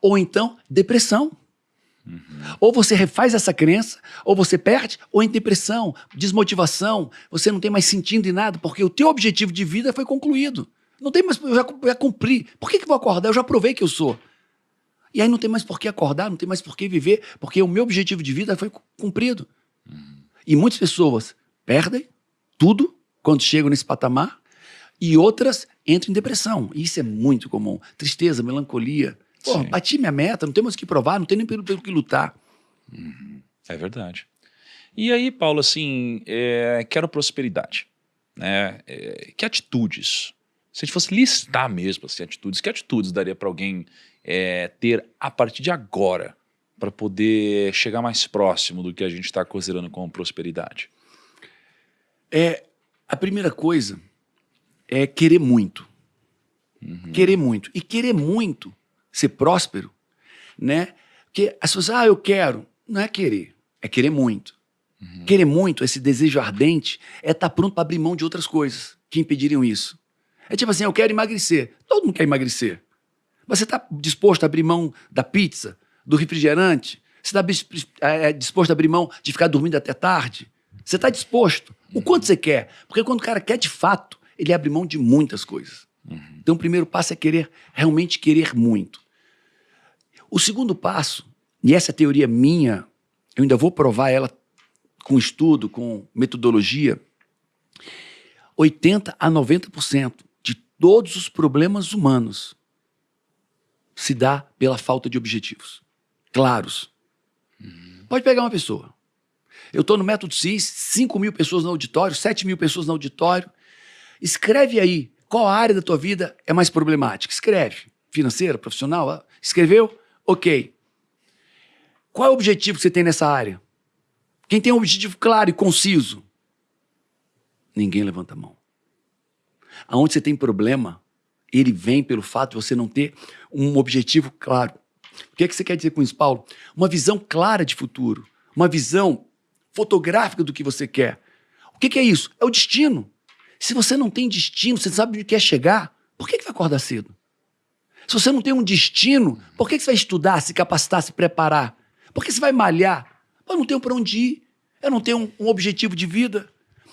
Ou então, depressão. Ou você refaz essa crença, ou você perde, ou em depressão, desmotivação, você não tem mais sentido em nada, porque o teu objetivo de vida foi concluído. Não tem mais, eu já cumpri. Por que eu vou acordar? Eu já provei que eu sou. E aí não tem mais por que acordar, não tem mais por que viver, porque o meu objetivo de vida foi cumprido. E muitas pessoas perdem tudo quando chegam nesse patamar, e outras entram em depressão. E isso é muito comum. Tristeza, melancolia. Pô, bati minha meta, não tem mais o que provar, não tem nem pelo que lutar. É verdade. E aí, Paulo, assim, quero prosperidade. Né? Que atitudes? Se a gente fosse listar mesmo assim, atitudes, que atitudes daria para alguém ter a partir de agora para poder chegar mais próximo do que a gente está considerando como prosperidade? A primeira coisa é querer muito. Querer muito. E querer muito ser próspero, né? Porque as pessoas, eu quero. Não é querer, é querer muito. Querer muito, esse desejo ardente, é estar pronto para abrir mão de outras coisas que impediriam isso. É tipo assim, eu quero emagrecer. Todo mundo quer emagrecer. Você está disposto a abrir mão da pizza, do refrigerante? Você está disposto a abrir mão de ficar dormindo até tarde? Você está disposto? O quanto você quer? Porque quando o cara quer de fato, ele abre mão de muitas coisas. Então o primeiro passo é realmente querer muito. O segundo passo, e essa teoria minha, eu ainda vou provar ela com estudo, com metodologia, 80 a 90% de todos os problemas humanos se dá pela falta de objetivos claros. Pode pegar uma pessoa. Eu estou no Método CIS, 5.000 pessoas no auditório, 7.000 pessoas no auditório. Escreve aí qual área da tua vida é mais problemática. Escreve. Financeira, profissional? Escreveu? Ok. Qual é o objetivo que você tem nessa área? Quem tem um objetivo claro e conciso? Ninguém levanta a mão. Aonde você tem problema, ele vem pelo fato de você não ter um objetivo claro. O que é que você quer dizer com isso, Paulo? Uma visão clara de futuro. Uma visão fotográfica do que você quer. O que é isso? É o destino. Se você não tem destino, você sabe onde quer chegar, por que vai acordar cedo? Se você não tem um destino, por que você vai estudar, se capacitar, se preparar? Por que você vai malhar? Eu não tenho para onde ir. Eu não tenho um objetivo de vida.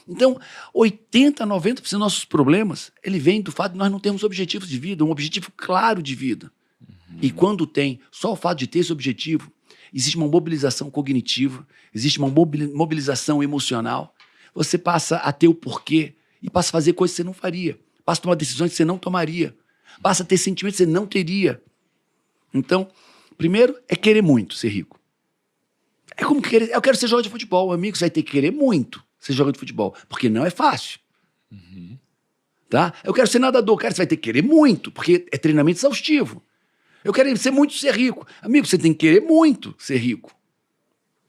Então, 80% a 90% dos nossos problemas, ele vem do fato de nós não termos objetivos de vida, um objetivo claro de vida. E quando tem, só o fato de ter esse objetivo, existe uma mobilização cognitiva, existe uma mobilização emocional, você passa a ter o porquê e passa a fazer coisas que você não faria, passa a tomar decisões que você não tomaria, passa a ter sentimentos que você não teria. Então, primeiro é querer muito ser rico. É como querer, eu quero ser jogador de futebol, amigo, você vai ter que querer muito ser jogador de futebol, porque não é fácil. Tá? Eu quero ser nadador, cara, você vai ter que querer muito, porque é treinamento exaustivo. Eu quero ser rico. Amigo, você tem que querer muito ser rico.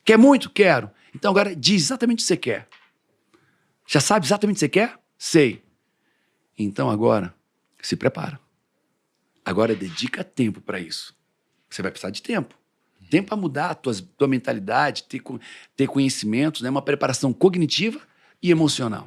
Quer muito? Quero. Então agora diz exatamente o que você quer. Já sabe exatamente o que você quer? Sei. Então agora, se prepara. Agora dedica tempo para isso. Você vai precisar de tempo. Tempo para mudar a tua mentalidade, ter conhecimentos, né? Uma preparação cognitiva e emocional.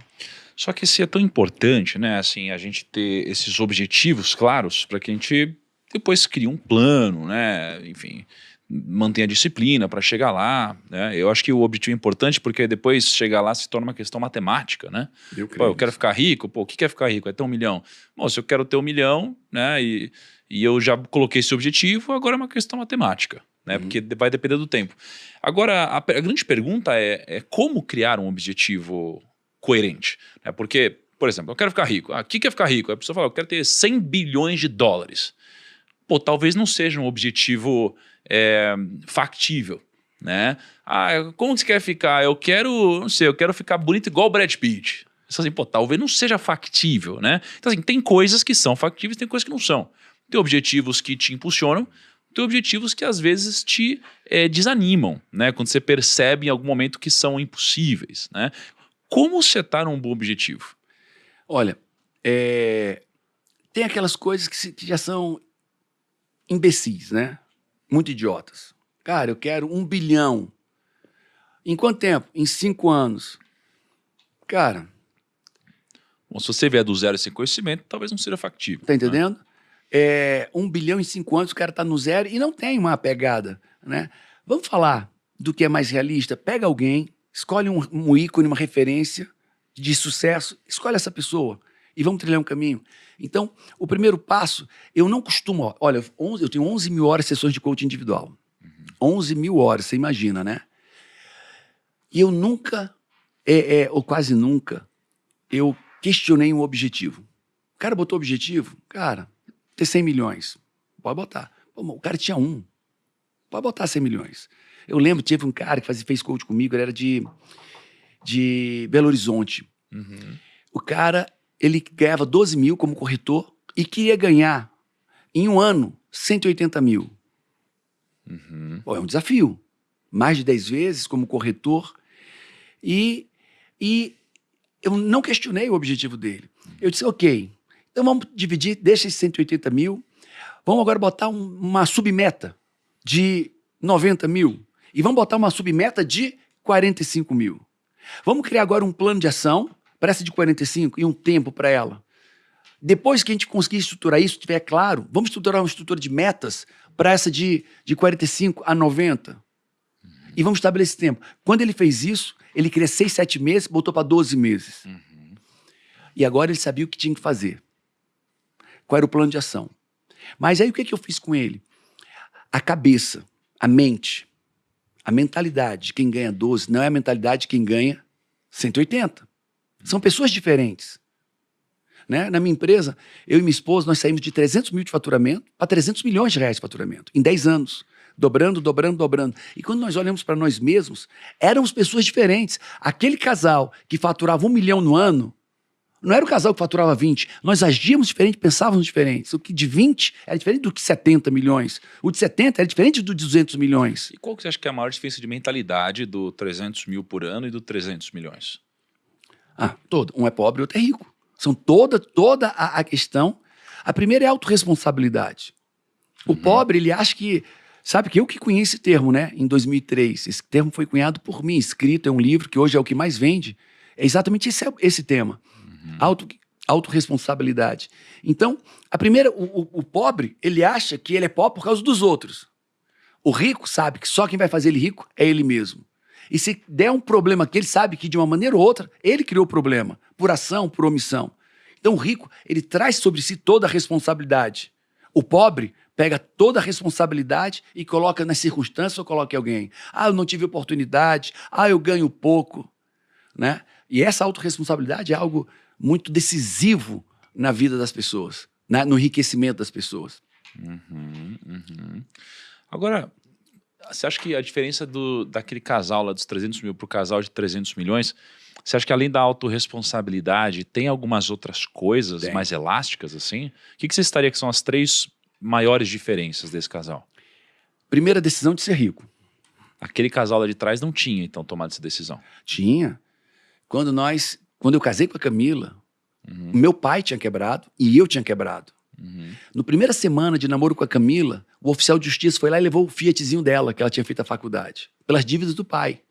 Só que isso é tão importante, né? Assim, a gente ter esses objetivos claros para que a gente depois crie um plano, né? Enfim, mantenha a disciplina para chegar lá, né? Eu acho que o objetivo é importante porque depois chegar lá se torna uma questão matemática, né? Eu quero ficar rico, o que é ficar rico? É ter 1 milhão. Bom, se eu quero ter 1 milhão, né? E eu já coloquei esse objetivo, agora é uma questão matemática, né? Porque vai depender do tempo. Agora, a grande pergunta é como criar um objetivo coerente, né? Porque, por exemplo, eu quero ficar rico. O que é ficar rico? A pessoa fala, eu quero ter 100 bilhões de dólares. Pô, talvez não seja um objetivo factível, né? Como você quer ficar? Eu quero ficar bonito igual o Brad Pitt. Assim, pô, talvez não seja factível, né? Então, assim, tem coisas que são factíveis, tem coisas que não são. Tem objetivos que te impulsionam, tem objetivos que às vezes te desanimam, né? Quando você percebe em algum momento que são impossíveis, né? Como setar um bom objetivo? Olha, tem aquelas coisas que já são imbecis, né? Muito idiotas. Cara, eu quero 1 bilhão. Em quanto tempo? Em 5 anos. Cara... Bom, se você vier do zero sem conhecimento, talvez não seja factível. Tá entendendo? 1 bilhão em 5 anos, o cara tá no zero e não tem uma pegada, né? Vamos falar do que é mais realista? Pega alguém, escolhe um ícone, uma referência de sucesso, escolhe essa pessoa e vamos trilhar um caminho. Então, o primeiro passo, eu não costumo... Olha, eu tenho 11 mil horas de sessões de coaching individual. 11 mil horas, você imagina, né? E eu nunca, ou quase nunca, eu questionei um objetivo. O cara botou objetivo, cara, ter 100 milhões. Pode botar. Pô, o cara tinha 1. Pode botar 100 milhões. Eu lembro, teve um cara que fez coach comigo, ele era de Belo Horizonte. O cara, ele ganhava 12 mil como corretor e queria ganhar, em um ano, 180 mil. Pô, é um desafio. Mais de 10 vezes como corretor. E eu não questionei o objetivo dele. Eu disse, ok, então vamos dividir, deixa esses 180 mil, vamos agora botar uma submeta de 90 mil e vamos botar uma submeta de 45 mil. Vamos criar agora um plano de ação para essa de 45 e um tempo para ela. Depois que a gente conseguir estruturar isso, estiver claro, vamos estruturar uma estrutura de metas para essa de 45 a 90. E vamos estabelecer tempo. Quando ele fez isso, ele queria 6, 7 meses, botou para 12 meses. E agora ele sabia o que tinha que fazer. Qual era o plano de ação. Mas aí o que eu fiz com ele? A cabeça, a mente, a mentalidade de quem ganha 12 não é a mentalidade de quem ganha 180. São pessoas diferentes. Né? Na minha empresa, eu e minha esposa, nós saímos de 300 mil de faturamento para 300 milhões de reais de faturamento, em 10 anos. Dobrando, dobrando, dobrando. E quando nós olhamos para nós mesmos, éramos pessoas diferentes. Aquele casal que faturava 1 milhão no ano, não era o casal que faturava 20. Nós agíamos diferente, pensávamos diferentes. O que de 20 era diferente do que 70 milhões. O de 70 era diferente do de 200 milhões. E qual que você acha que é a maior diferença de mentalidade do 300 mil por ano e do 300 milhões? Todo. Um é pobre e outro é rico. São toda a questão. A primeira é a autorresponsabilidade. O pobre, ele acha que... Sabe que eu que conheci esse termo, né? Em 2003. Esse termo foi cunhado por mim, escrito em um livro que hoje é o que mais vende. É exatamente esse tema. Autorresponsabilidade. Então, a primeira, o pobre, ele acha que ele é pobre por causa dos outros. O rico sabe que só quem vai fazer ele rico é ele mesmo. E se der um problema que ele sabe que de uma maneira ou outra, ele criou o problema, por ação, por omissão. Então o rico, ele traz sobre si toda a responsabilidade. O pobre pega toda a responsabilidade e coloca nas circunstâncias ou coloca em alguém. Eu não tive oportunidade, eu ganho pouco. Né? E essa autorresponsabilidade é algo muito decisivo na vida das pessoas, né? No enriquecimento das pessoas. Agora, você acha que a diferença daquele casal lá dos 300 mil para o casal de 300 milhões, você acha que além da autorresponsabilidade, tem algumas outras coisas mais elásticas assim? O que você estaria que são as 3 maiores diferenças desse casal? Primeira decisão de ser rico. Aquele casal lá de trás não tinha, então, tomado essa decisão? Tinha. Quando eu casei com a Camila, meu pai tinha quebrado e eu tinha quebrado. No primeira semana de namoro com a Camila, o oficial de justiça foi lá e levou o Fiatzinho dela, que ela tinha feito a faculdade, pelas dívidas do pai.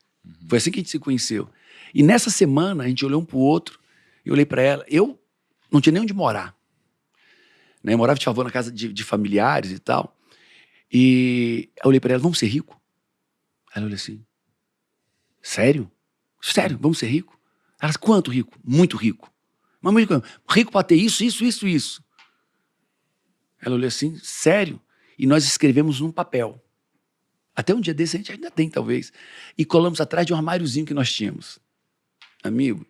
Foi assim que a gente se conheceu. E nessa semana, a gente olhou um pro outro, eu olhei para ela, eu não tinha nem onde morar. Né? Eu morava de favor na casa de familiares e tal. E eu olhei para ela, vamos ser rico? Ela olhou assim, sério? Sério, vamos ser rico? Ela disse, quanto rico? Muito rico. Mas muito rico. Rico para ter isso, isso, isso, isso. Ela olhou assim, sério? E nós escrevemos num papel. Até um dia desse a gente ainda tem, talvez. E colamos atrás de um armáriozinho que nós tínhamos. Amigo.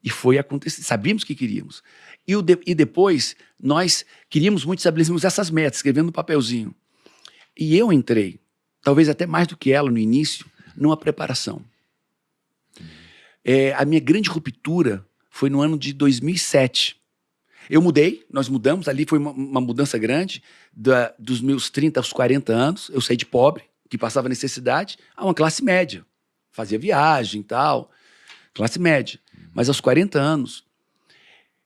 E foi acontecer. Sabíamos que queríamos. E depois, nós queríamos muito, estabelecemos essas metas, escrevendo no papelzinho. E eu entrei, talvez até mais do que ela no início, numa preparação. A minha grande ruptura foi no ano de 2007. Eu mudei, nós mudamos, ali foi uma mudança grande, dos meus 30 aos 40 anos, eu saí de pobre, que passava necessidade, a uma classe média. Fazia viagem e tal, classe média. Mas aos 40 anos,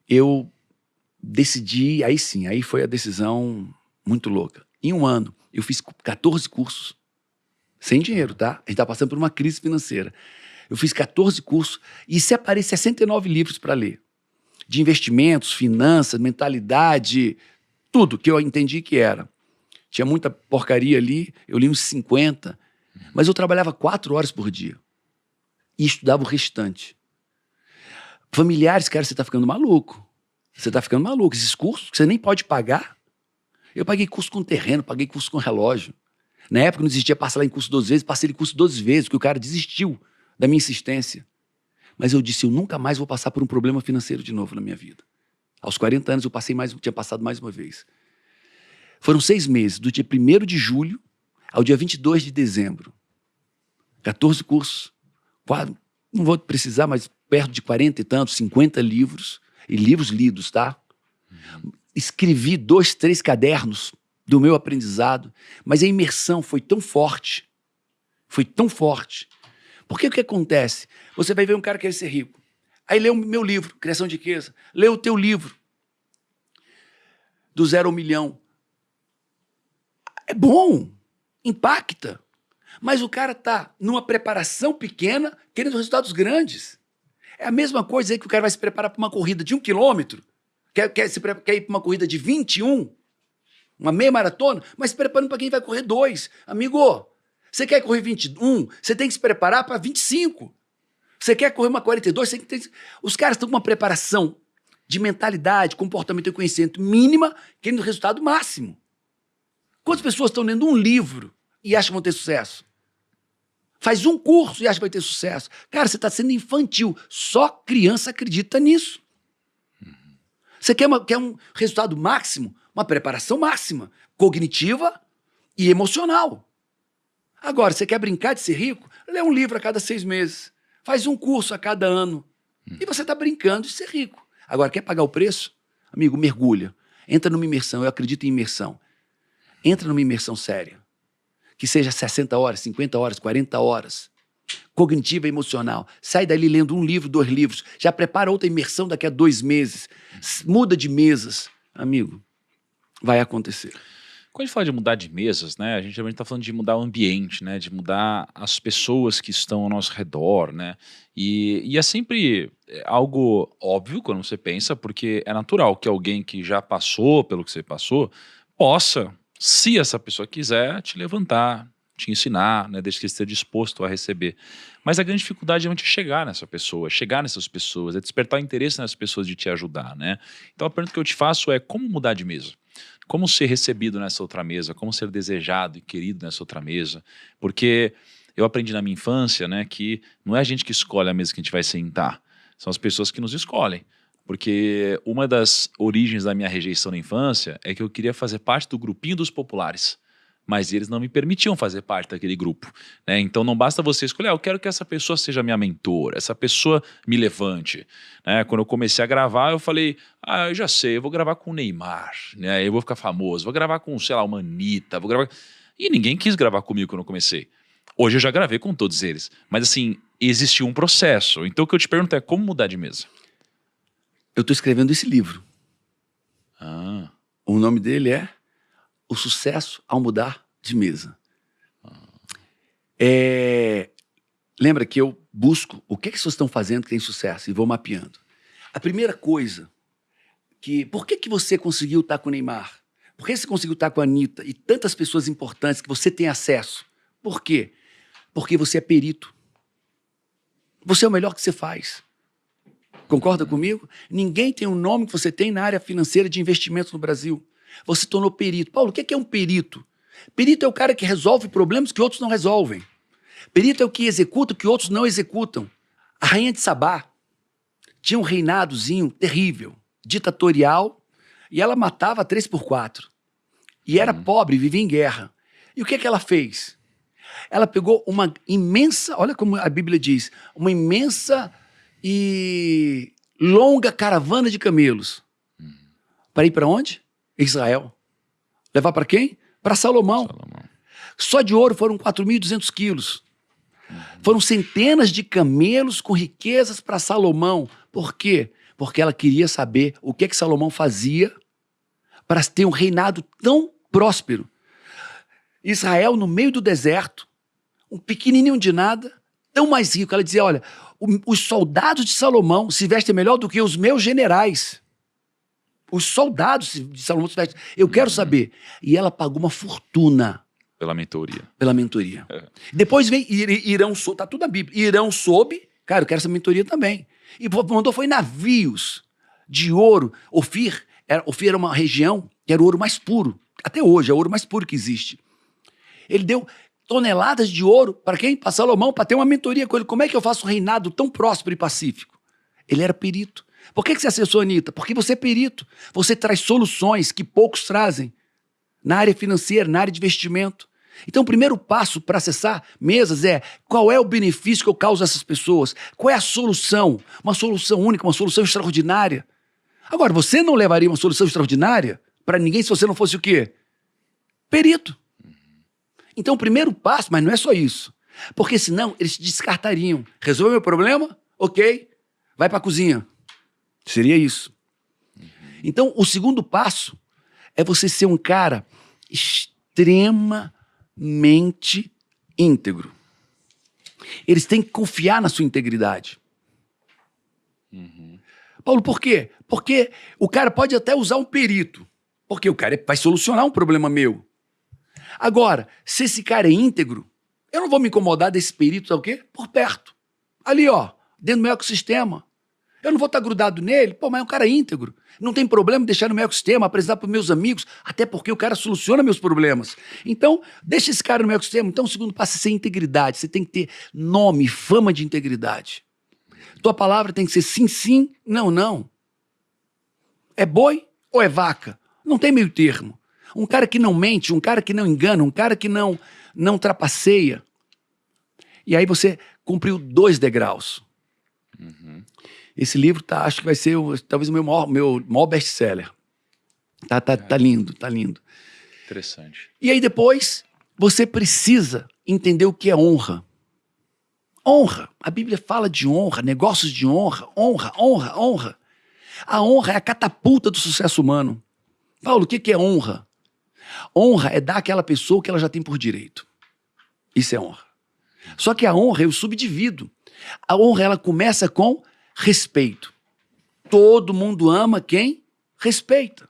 eu decidi, aí sim, aí foi a decisão muito louca. Em um ano, eu fiz 14 cursos, sem dinheiro, tá? A gente tá passando por uma crise financeira. Eu fiz 14 cursos e separei 69 livros para ler. De investimentos, finanças, mentalidade, tudo que eu entendi que era. Tinha muita porcaria ali, eu li uns 50, mas eu trabalhava 4 horas por dia e estudava o restante. Familiares, cara, você tá ficando maluco. Você tá ficando maluco. Esses cursos que você nem pode pagar. Eu paguei curso com terreno, paguei curso com relógio. Na época não existia parcelar em curso 12 vezes, passei em curso 12 vezes, porque o cara desistiu da minha insistência. Mas eu disse, eu nunca mais vou passar por um problema financeiro de novo na minha vida. Aos 40 anos eu tinha passado mais uma vez. Foram 6 meses, do dia 1º de julho ao dia 22 de dezembro. 14 cursos, não vou precisar, mas perto de 40 e tantos, 50 livros, e livros lidos, tá? Escrevi 2, 3 cadernos do meu aprendizado, mas a imersão foi tão forte, porque o que acontece? Você vai ver um cara que quer ser rico, aí lê o meu livro, Criação de Riqueza, lê o teu livro, do 0 ao 1 milhão. É bom, impacta, mas o cara tá numa preparação pequena, querendo resultados grandes. É a mesma coisa aí que o cara vai se preparar para uma corrida de 1 quilômetro, quer ir para uma corrida de 21, uma meia maratona, mas se preparando para quem vai correr 2. Amigo, você quer correr 21, você tem que se preparar para 25. Você quer correr uma 42, você tem que... Os caras estão com uma preparação de mentalidade, comportamento e conhecimento mínima, querendo o resultado máximo. Quantas pessoas estão lendo um livro e acham que vão ter sucesso? Faz um curso e acha que vai ter sucesso. Cara, você está sendo infantil. Só criança acredita nisso. Você quer um resultado máximo? Uma preparação máxima, cognitiva e emocional. Agora, você quer brincar de ser rico? Lê um livro a cada 6 meses. Faz um curso a cada ano. E você está brincando de ser rico. Agora, quer pagar o preço? Amigo, mergulha. Entra numa imersão. Eu acredito em imersão. Entra numa imersão séria. Que seja 60 horas, 50 horas, 40 horas. Cognitiva e emocional. Sai dali lendo 1 livro, 2 livros. Já prepara outra imersão daqui a 2 meses. Muda de mesas. Amigo, vai acontecer. Quando a gente fala de mudar de mesas, né, a gente geralmente está falando de mudar o ambiente, né, de mudar as pessoas que estão ao nosso redor, né, e é sempre algo óbvio quando você pensa, porque é natural que alguém que já passou pelo que você passou possa, se essa pessoa quiser, te levantar, te ensinar, né, desde que esteja disposto a receber. Mas a grande dificuldade é chegar nessa pessoa, chegar nessas pessoas, é despertar interesse nessas pessoas de te ajudar, né. Então a pergunta que eu te faço é como mudar de mesa? Como ser recebido nessa outra mesa, como ser desejado e querido nessa outra mesa, porque eu aprendi na minha infância, né, que não é a gente que escolhe a mesa que a gente vai sentar, são as pessoas que nos escolhem, porque uma das origens da minha rejeição na infância é que eu queria fazer parte do grupinho dos populares, mas eles não me permitiam fazer parte daquele grupo, né? Então não basta você escolher, eu quero que essa pessoa seja minha mentora, essa pessoa me levante, né? Quando eu comecei a gravar, eu falei, eu já sei, eu vou gravar com o Neymar, né? Eu vou ficar famoso, vou gravar com, sei lá, uma Anitta, vou gravar... E ninguém quis gravar comigo quando eu comecei. Hoje eu já gravei com todos eles, mas assim, existiu um processo. Então o que eu te pergunto é, como mudar de mesa? Eu estou escrevendo esse livro. O nome dele é O Sucesso ao Mudar de Mesa. Lembra que eu busco o que as pessoas estão fazendo que tem sucesso e vou mapeando. A primeira coisa, por que você conseguiu estar com o Neymar? Por que você conseguiu estar com a Anitta e tantas pessoas importantes que você tem acesso? Por quê? Porque você é perito. Você é o melhor que você faz. Concorda comigo? Ninguém tem o nome que você tem na área financeira de investimentos no Brasil. Você tornou perito. Paulo, o que é um perito? Perito é o cara que resolve problemas que outros não resolvem. Perito é o que executa o que outros não executam. A rainha de Sabá tinha um reinadozinho terrível, ditatorial, e ela matava 3x4. E era pobre, vivia em guerra. E o que ela fez? Ela pegou uma imensa, olha como a Bíblia diz, uma imensa e longa caravana de camelos. Para ir para onde? Israel. Levar para quem? Para Salomão. Só de ouro foram 4.200 quilos. Foram centenas de camelos com riquezas para Salomão. Por quê? Porque ela queria saber o que Salomão fazia para ter um reinado tão próspero. Israel, no meio do deserto, um pequenininho de nada, tão mais rico. Ela dizia, olha, os soldados de Salomão se vestem melhor do que os meus generais. Os soldados de Salomão se vestem. Eu quero saber. E ela pagou uma fortuna. Pela mentoria. Pela mentoria. Depois vem Irão, tá tudo na Bíblia. Irão soube, cara, eu quero essa mentoria também. E mandou, foi navios de ouro. Ofir era uma região que era o ouro mais puro. Até hoje, é o ouro mais puro que existe. Ele deu toneladas de ouro para quem? Para Salomão, para ter uma mentoria com ele. Como é que eu faço um reinado tão próspero e pacífico? Ele era perito. Por que você acessou a Anitta? Porque você é perito. Você traz soluções que poucos trazem na área financeira, na área de investimento. Então, o primeiro passo para acessar mesas é qual é o benefício que eu causo a essas pessoas? Qual é a solução? Uma solução única, uma solução extraordinária. Agora, você não levaria uma solução extraordinária para ninguém se você não fosse o quê? Perito. Então, o primeiro passo, mas não é só isso. Porque senão eles te descartariam. Resolveu meu problema? Ok. Vai para a cozinha. Seria isso. Então, o segundo passo é você ser um cara extremamente íntegro. Eles têm que confiar na sua integridade. Paulo, por quê? Porque o cara pode até usar um perito. Porque o cara vai solucionar um problema meu. Agora, se esse cara é íntegro, eu não vou me incomodar desse perito, sabe o quê? Por perto. Ali, ó, dentro do meu ecossistema. Eu não vou estar grudado nele? Pô, mas é um cara íntegro. Não tem problema em deixar no meu ecossistema, apresentar para os meus amigos, até porque o cara soluciona meus problemas. Então, deixa esse cara no meu ecossistema. Então, o segundo passo é ser integridade. Você tem que ter nome, fama de integridade. Tua palavra tem que ser sim, sim, não, não. É boi ou é vaca? Não tem meio termo. Um cara que não mente, um cara que não engana, um cara que não trapaceia. E aí você cumpriu 2 degraus. Esse livro acho que vai ser talvez o meu maior best-seller. Tá lindo, tá lindo. Interessante. E aí depois, você precisa entender o que é honra. Honra. A Bíblia fala de honra, negócios de honra, honra, honra, honra. A honra é a catapulta do sucesso humano. Paulo, o que é honra? Honra é dar àquela pessoa o que ela já tem por direito. Isso é honra. Só que a honra eu subdivido. A honra ela começa com respeito. Todo mundo ama quem respeita.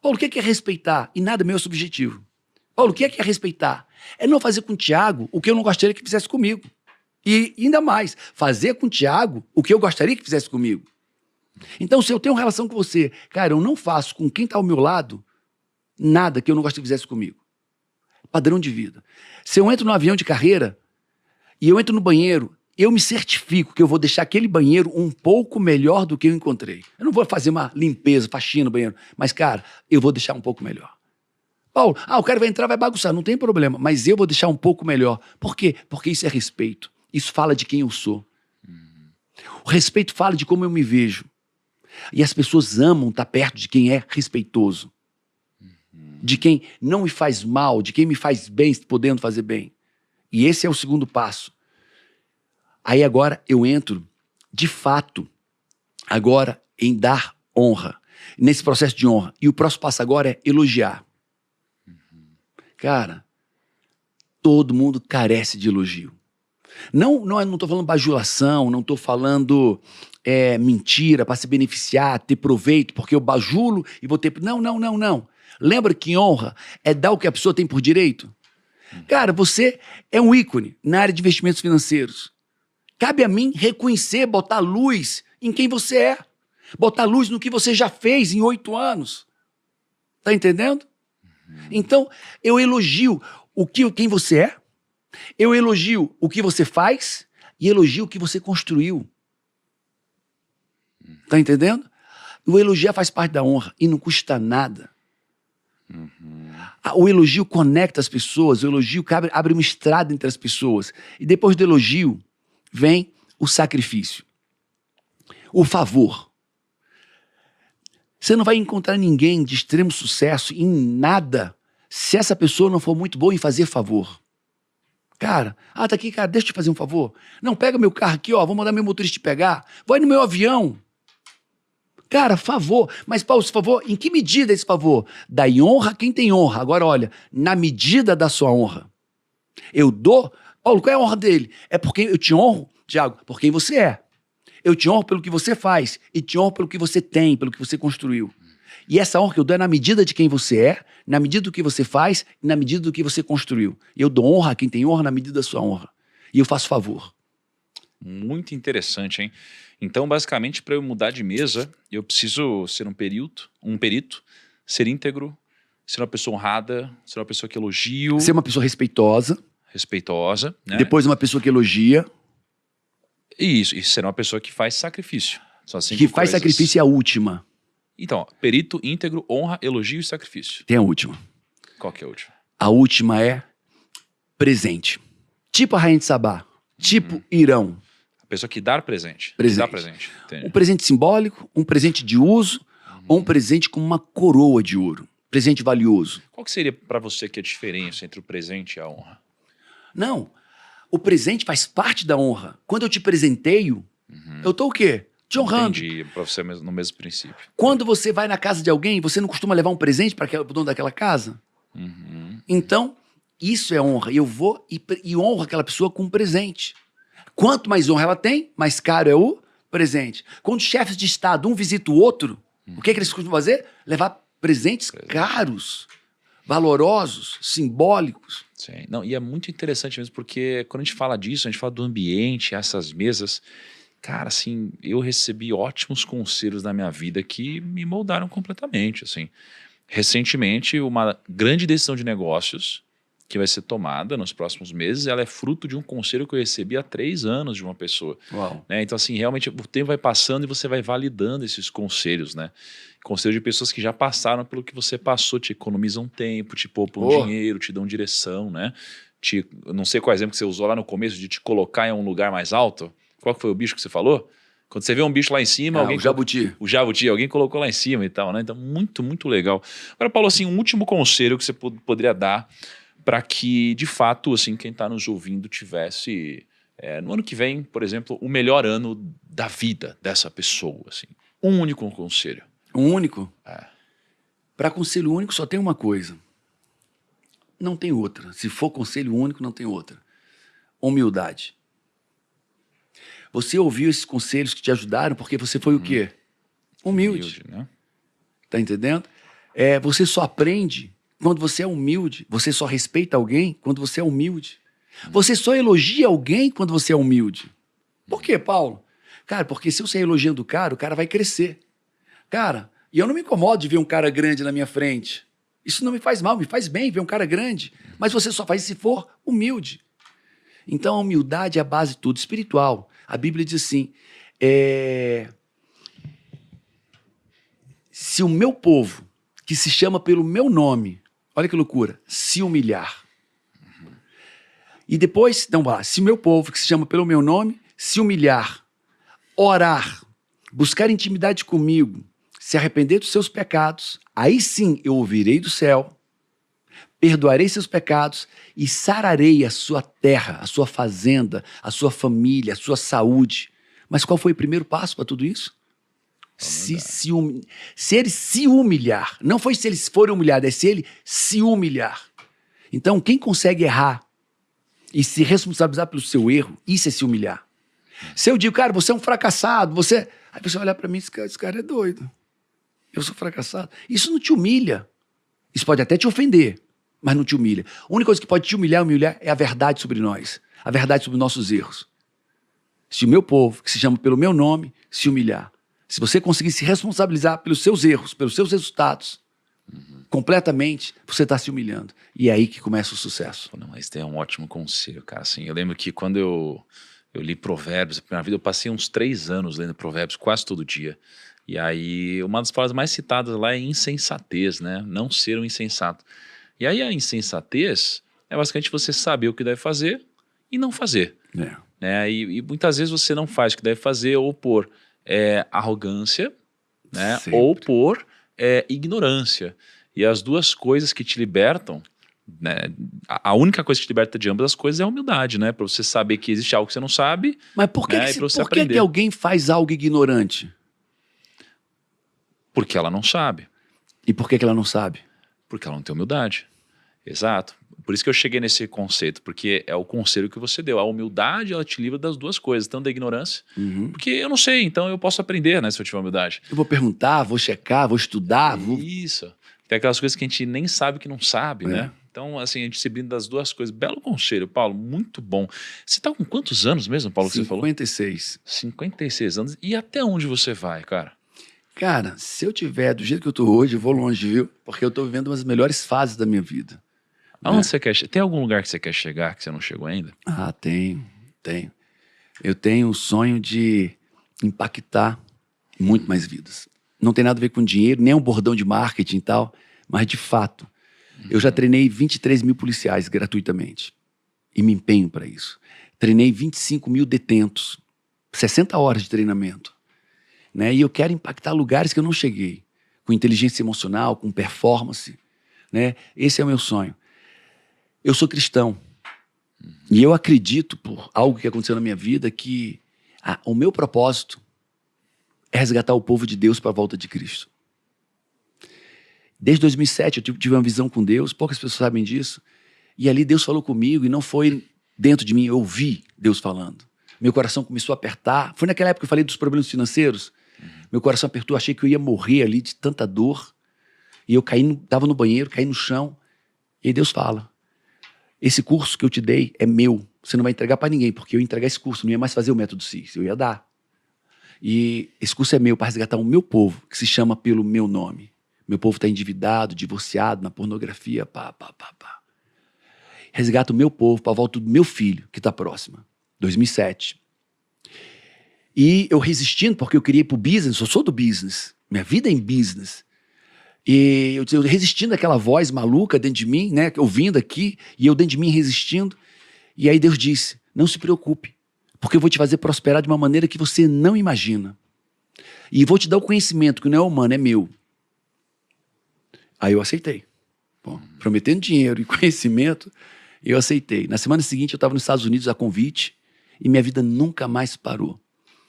Paulo, o que é respeitar? E nada meu é subjetivo. Paulo, o que é respeitar? É não fazer com o Tiago o que eu não gostaria que fizesse comigo. E ainda mais, fazer com o Tiago o que eu gostaria que fizesse comigo. Então, se eu tenho uma relação com você, cara, eu não faço com quem está ao meu lado nada que eu não gostaria que fizesse comigo. Padrão de vida. Se eu entro no avião de carreira e eu entro no banheiro, eu me certifico que eu vou deixar aquele banheiro um pouco melhor do que eu encontrei. Eu não vou fazer uma limpeza, faxina no banheiro, mas, cara, eu vou deixar um pouco melhor. Paulo, o cara vai entrar, vai bagunçar, não tem problema, mas eu vou deixar um pouco melhor. Por quê? Porque isso é respeito. Isso fala de quem eu sou. O respeito fala de como eu me vejo. E as pessoas amam estar perto de quem é respeitoso. De quem não me faz mal, de quem me faz bem, podendo fazer bem. E esse é o segundo passo. Aí agora eu entro, de fato, agora em dar honra. Nesse processo de honra. E o próximo passo agora é elogiar. Cara, todo mundo carece de elogio. Não estou falando bajulação, não estou falando mentira para se beneficiar, ter proveito, porque eu bajulo e vou ter... Não. Lembra que honra é dar o que a pessoa tem por direito? Cara, você é um ícone na área de investimentos financeiros. Cabe a mim reconhecer, botar luz em quem você é. Botar luz no que você já fez em 8 anos. Tá entendendo? Então, eu elogio quem você é, eu elogio o que você faz e elogio o que você construiu. Tá entendendo? O elogiar faz parte da honra e não custa nada. O elogio conecta as pessoas, o elogio abre uma estrada entre as pessoas. E depois do elogio, vem o sacrifício. O favor. Você não vai encontrar ninguém de extremo sucesso em nada se essa pessoa não for muito boa em fazer favor. Cara, tá aqui, cara, deixa eu te fazer um favor. Não, pega meu carro aqui, vou mandar meu motorista te pegar. Vai no meu avião. Cara, favor. Mas, Paulo, esse favor, em que medida esse favor? Dai honra a quem tem honra. Agora, olha, na medida da sua honra. Eu dou... Paulo, qual é a honra dele? É porque eu te honro, Tiago, por quem você é. Eu te honro pelo que você faz e te honro pelo que você tem, pelo que você construiu. E essa honra que eu dou é na medida de quem você é, na medida do que você faz e na medida do que você construiu. Eu dou honra a quem tem honra na medida da sua honra. E eu faço favor. Muito interessante, hein? Então, basicamente, para eu mudar de mesa, eu preciso ser um perito, ser íntegro, ser uma pessoa honrada, ser uma pessoa que elogio. Ser uma pessoa respeitosa. Respeitosa, né? Depois uma pessoa que elogia. E ser uma pessoa que faz sacrifício. São 5 que faz coisas. sacrifício é a última. Então, perito, íntegro, honra, elogio e sacrifício. Tem a última. Qual que é a última? A última é presente. Tipo a Rainha de Sabá. Tipo Irão. A pessoa que dá presente. Presente. Que dá presente. Entendi. Um presente simbólico, um presente de uso, ou um presente com uma coroa de ouro. Presente valioso. Qual que seria para você que é a diferença entre o presente e a honra? Não. O presente faz parte da honra. Quando eu te presenteio, eu tô o quê? Te honrando. Entendi, para você no mesmo princípio. Quando você vai na casa de alguém, você não costuma levar um presente para o dono daquela casa? Então, isso é honra. Eu vou e honro aquela pessoa com um presente. Quanto mais honra ela tem, mais caro é o presente. Quando os chefes de Estado um visita o outro, o que eles costumam fazer? Levar presentes caros, valorosos, simbólicos. Sim. Não, e é muito interessante mesmo, porque quando a gente fala disso, a gente fala do ambiente, essas mesas, cara, assim, eu recebi ótimos conselhos na minha vida que me moldaram completamente, assim. Recentemente, uma grande decisão de negócios que vai ser tomada nos próximos meses, ela é fruto de um conselho que eu recebi há 3 anos de uma pessoa. Uau. Né? Então, assim, realmente o tempo vai passando e você vai validando esses conselhos, né? Conselhos de pessoas que já passaram pelo que você passou, te economizam tempo, te poupam dinheiro, te dão direção, né? Eu não sei qual exemplo que você usou lá no começo de te colocar em um lugar mais alto. Qual que foi o bicho que você falou? Quando você vê um bicho lá em cima, alguém... O jabuti. O jabuti, alguém colocou lá em cima e tal, né? Então, muito, muito legal. Agora, Paulo, assim, um último conselho que você poderia dar para que, de fato, assim, quem está nos ouvindo tivesse, no ano que vem, por exemplo, o melhor ano da vida dessa pessoa, assim. Um único conselho. Um único? É. Para conselho único só tem uma coisa. Não tem outra. Se for conselho único, não tem outra. Humildade. Você ouviu esses conselhos que te ajudaram porque você foi o quê? Humilde. Né? Tá entendendo? Você só aprende quando você é humilde. Você só respeita alguém quando você é humilde. Você só elogia alguém quando você é humilde. Por quê, Paulo? Cara, porque se você elogiando o cara vai crescer. Cara, e eu não me incomodo de ver um cara grande na minha frente. Isso não me faz mal, me faz bem ver um cara grande. Mas você só faz se for humilde. Então a humildade é a base de tudo, espiritual. A Bíblia diz assim, se o meu povo, que se chama pelo meu nome, olha que loucura, se humilhar. E depois, então vá, se o meu povo, que se chama pelo meu nome, se humilhar, orar, buscar intimidade comigo, se arrepender dos seus pecados, aí sim eu ouvirei do céu, perdoarei seus pecados e sararei a sua terra, a sua fazenda, a sua família, a sua saúde. Mas qual foi o primeiro passo para tudo isso? Se ele se humilhar. Não foi se ele for humilhado, é se ele se humilhar. Então, quem consegue errar e se responsabilizar pelo seu erro, isso é se humilhar. Se eu digo, cara, você é um fracassado, você... Aí você olhar para mim, esse cara é doido. Eu sou fracassado. Isso não te humilha. Isso pode até te ofender, mas não te humilha. A única coisa que pode te humilhar é a verdade sobre nós. A verdade sobre nossos erros. Se o meu povo, que se chama pelo meu nome, se humilhar. Se você conseguir se responsabilizar pelos seus erros, pelos seus resultados, completamente, você está se humilhando. E é aí que começa o sucesso. Não, mas tem um ótimo conselho, cara. Assim, eu lembro que quando eu li Provérbios, na vida eu passei uns 3 anos lendo Provérbios quase todo dia. E aí, uma das palavras mais citadas lá é insensatez, né? Não ser um insensato. E aí a insensatez é basicamente você saber o que deve fazer e não fazer. Né? E muitas vezes você não faz o que deve fazer ou por arrogância, né? Ou por ignorância. E as duas coisas que te libertam, né? A única coisa que te liberta de ambas as coisas é a humildade, né? Para você saber que existe algo que você não sabe. Mas por que, né? por que alguém faz algo ignorante? Porque ela não sabe. E por que ela não sabe? Porque ela não tem humildade. Exato. Por isso que eu cheguei nesse conceito, porque é o conselho que você deu. A humildade, ela te livra das duas coisas, tanto da ignorância, porque eu não sei, então eu posso aprender, né, se eu tiver humildade. Eu vou perguntar, vou checar, vou estudar. Isso. Tem aquelas coisas que a gente nem sabe que não sabe, né? Então, assim, a gente se brinda das duas coisas. Belo conselho, Paulo, muito bom. Você tá com quantos anos mesmo, Paulo, que você falou? 56. 56 anos. E até onde você vai, cara? Cara, se eu tiver do jeito que eu tô hoje, eu vou longe, viu? Porque eu tô vivendo uma das melhores fases da minha vida. Aonde você quer chegar? Tem algum lugar que você quer chegar que você não chegou ainda? Ah, tenho. Eu tenho o sonho de impactar muito mais vidas. Não tem nada a ver com dinheiro, nem um bordão de marketing e tal, mas de fato, eu já treinei 23 mil policiais gratuitamente e me empenho para isso. Treinei 25 mil detentos, 60 horas de treinamento. Né? E eu quero impactar lugares que eu não cheguei, com inteligência emocional, com performance. Né? Esse é o meu sonho. Eu sou cristão e eu acredito, por algo que aconteceu na minha vida, que o meu propósito é resgatar o povo de Deus para a volta de Cristo. Desde 2007 eu tive uma visão com Deus, poucas pessoas sabem disso, e ali Deus falou comigo e não foi dentro de mim, eu ouvi Deus falando. Meu coração começou a apertar. Foi naquela época que eu falei dos problemas financeiros. Meu coração apertou, achei que eu ia morrer ali de tanta dor. E eu estava no banheiro, caí no chão. E aí Deus fala, esse curso que eu te dei é meu. Você não vai entregar para ninguém, porque eu ia entregar esse curso, não ia mais fazer o método CIS, eu ia dar. E esse curso é meu para resgatar o meu povo, que se chama pelo meu nome. Meu povo está endividado, divorciado, na pornografia, pá. Resgata o meu povo para a volta do meu filho, que está próxima. 2007. E eu resistindo, porque eu queria ir para o business, eu sou do business, minha vida é em business. E eu resistindo àquela voz maluca dentro de mim, né, ouvindo aqui, e eu dentro de mim resistindo. E aí Deus disse, não se preocupe, porque eu vou te fazer prosperar de uma maneira que você não imagina. E vou te dar o conhecimento que não é humano, é meu. Aí eu aceitei. Bom, prometendo dinheiro e conhecimento, eu aceitei. Na semana seguinte eu estava nos Estados Unidos a convite e minha vida nunca mais parou.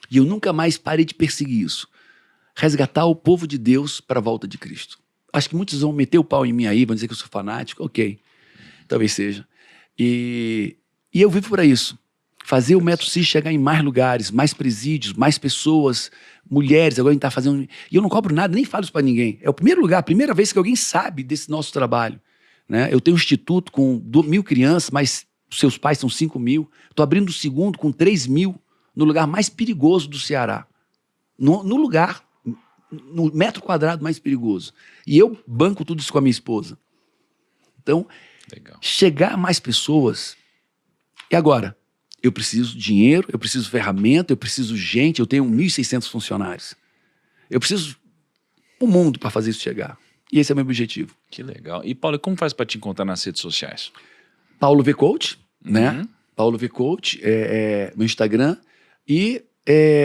E eu nunca mais parei de perseguir isso. Resgatar o povo de Deus para a volta de Cristo. Acho que muitos vão meter o pau em mim aí, vão dizer que eu sou fanático. Ok, talvez seja. E eu vivo para isso. Fazer o Método CIS chegar em mais lugares, mais presídios, mais pessoas, mulheres. Agora a gente está fazendo... E eu não cobro nada, nem falo isso para ninguém. É o primeiro lugar, a primeira vez que alguém sabe desse nosso trabalho. Né? Eu tenho um instituto com 1.000 crianças, mas seus pais são 5.000. Estou abrindo o segundo com 3.000, no lugar mais perigoso do Ceará. No lugar, no metro quadrado mais perigoso. E eu banco tudo isso com a minha esposa. Então, legal. Chegar a mais pessoas... E agora? Eu preciso de dinheiro, eu preciso de ferramenta, eu preciso de gente, eu tenho 1.600 funcionários. Eu preciso o mundo para fazer isso chegar. E esse é o meu objetivo. Que legal. E Paulo, como faz para te encontrar nas redes sociais? Paulo V Coach, né? Paulo V Coach, meu Instagram. E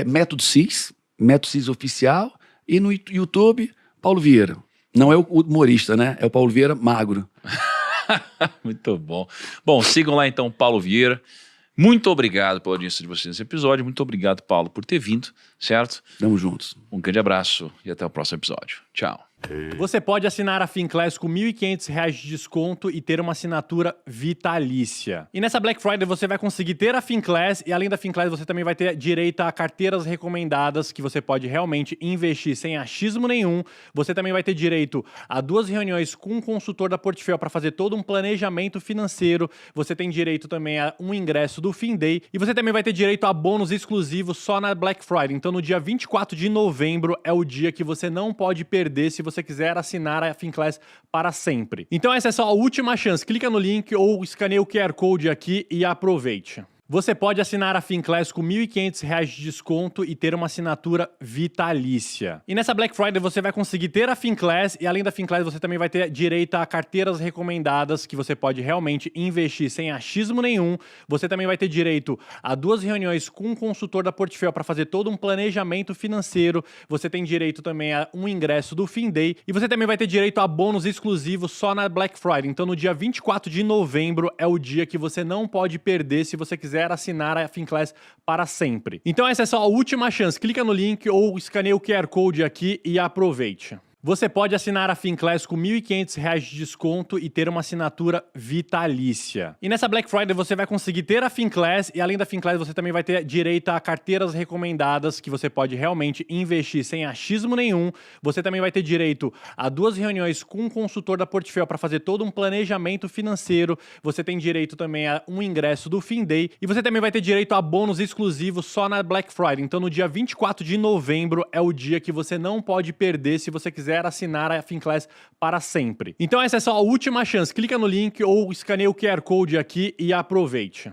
Método CIS, Método CIS Oficial. E no YouTube, Paulo Vieira. Não é o humorista, né? É o Paulo Vieira magro. Muito bom. Bom, sigam lá então Paulo Vieira. Muito obrigado pela audiência de vocês nesse episódio. Muito obrigado, Paulo, por ter vindo, certo? Tamo juntos. Um grande abraço e até o próximo episódio. Tchau. Você pode assinar a FinClass com R$ 1.500 de desconto e ter uma assinatura vitalícia. E nessa Black Friday você vai conseguir ter a FinClass e além da FinClass você também vai ter direito a carteiras recomendadas que você pode realmente investir sem achismo nenhum. Você também vai ter direito a 2 reuniões com um consultor da Portfólio para fazer todo um planejamento financeiro. Você tem direito também a um ingresso do FinDay e você também vai ter direito a bônus exclusivos só na Black Friday. Então no dia 24 de novembro é o dia que você não pode perder se você quiser assinar a FinClass para sempre. Então essa é só a última chance. Clica no link ou escaneia o QR Code aqui e aproveite. Você pode assinar a FinClass com R$ 1.500 de desconto e ter uma assinatura vitalícia. E nessa Black Friday você vai conseguir ter a FinClass e além da FinClass você também vai ter direito a carteiras recomendadas que você pode realmente investir sem achismo nenhum. Você também vai ter direito a 2 reuniões com um consultor da Portfólio para fazer todo um planejamento financeiro. Você tem direito também a um ingresso do FinDay e você também vai ter direito a bônus exclusivos só na Black Friday. Então no dia 24 de novembro é o dia que você não pode perder se você quiser assinar a FinClass para sempre. Então essa é só a última chance. Clica no link ou escaneia o QR Code aqui e aproveite. Você pode assinar a FinClass com R$ 1.500 de desconto e ter uma assinatura vitalícia. E nessa Black Friday você vai conseguir ter a FinClass e além da FinClass você também vai ter direito a carteiras recomendadas que você pode realmente investir sem achismo nenhum. Você também vai ter direito a 2 reuniões com um consultor da Portfólio para fazer todo um planejamento financeiro. Você tem direito também a um ingresso do FinDay e você também vai ter direito a bônus exclusivos só na Black Friday. Então no dia 24 de novembro é o dia que você não pode perder se você quiser assinar a FinClass para sempre. Então essa é só a última chance. Clica no link ou escaneia o QR Code aqui e aproveite.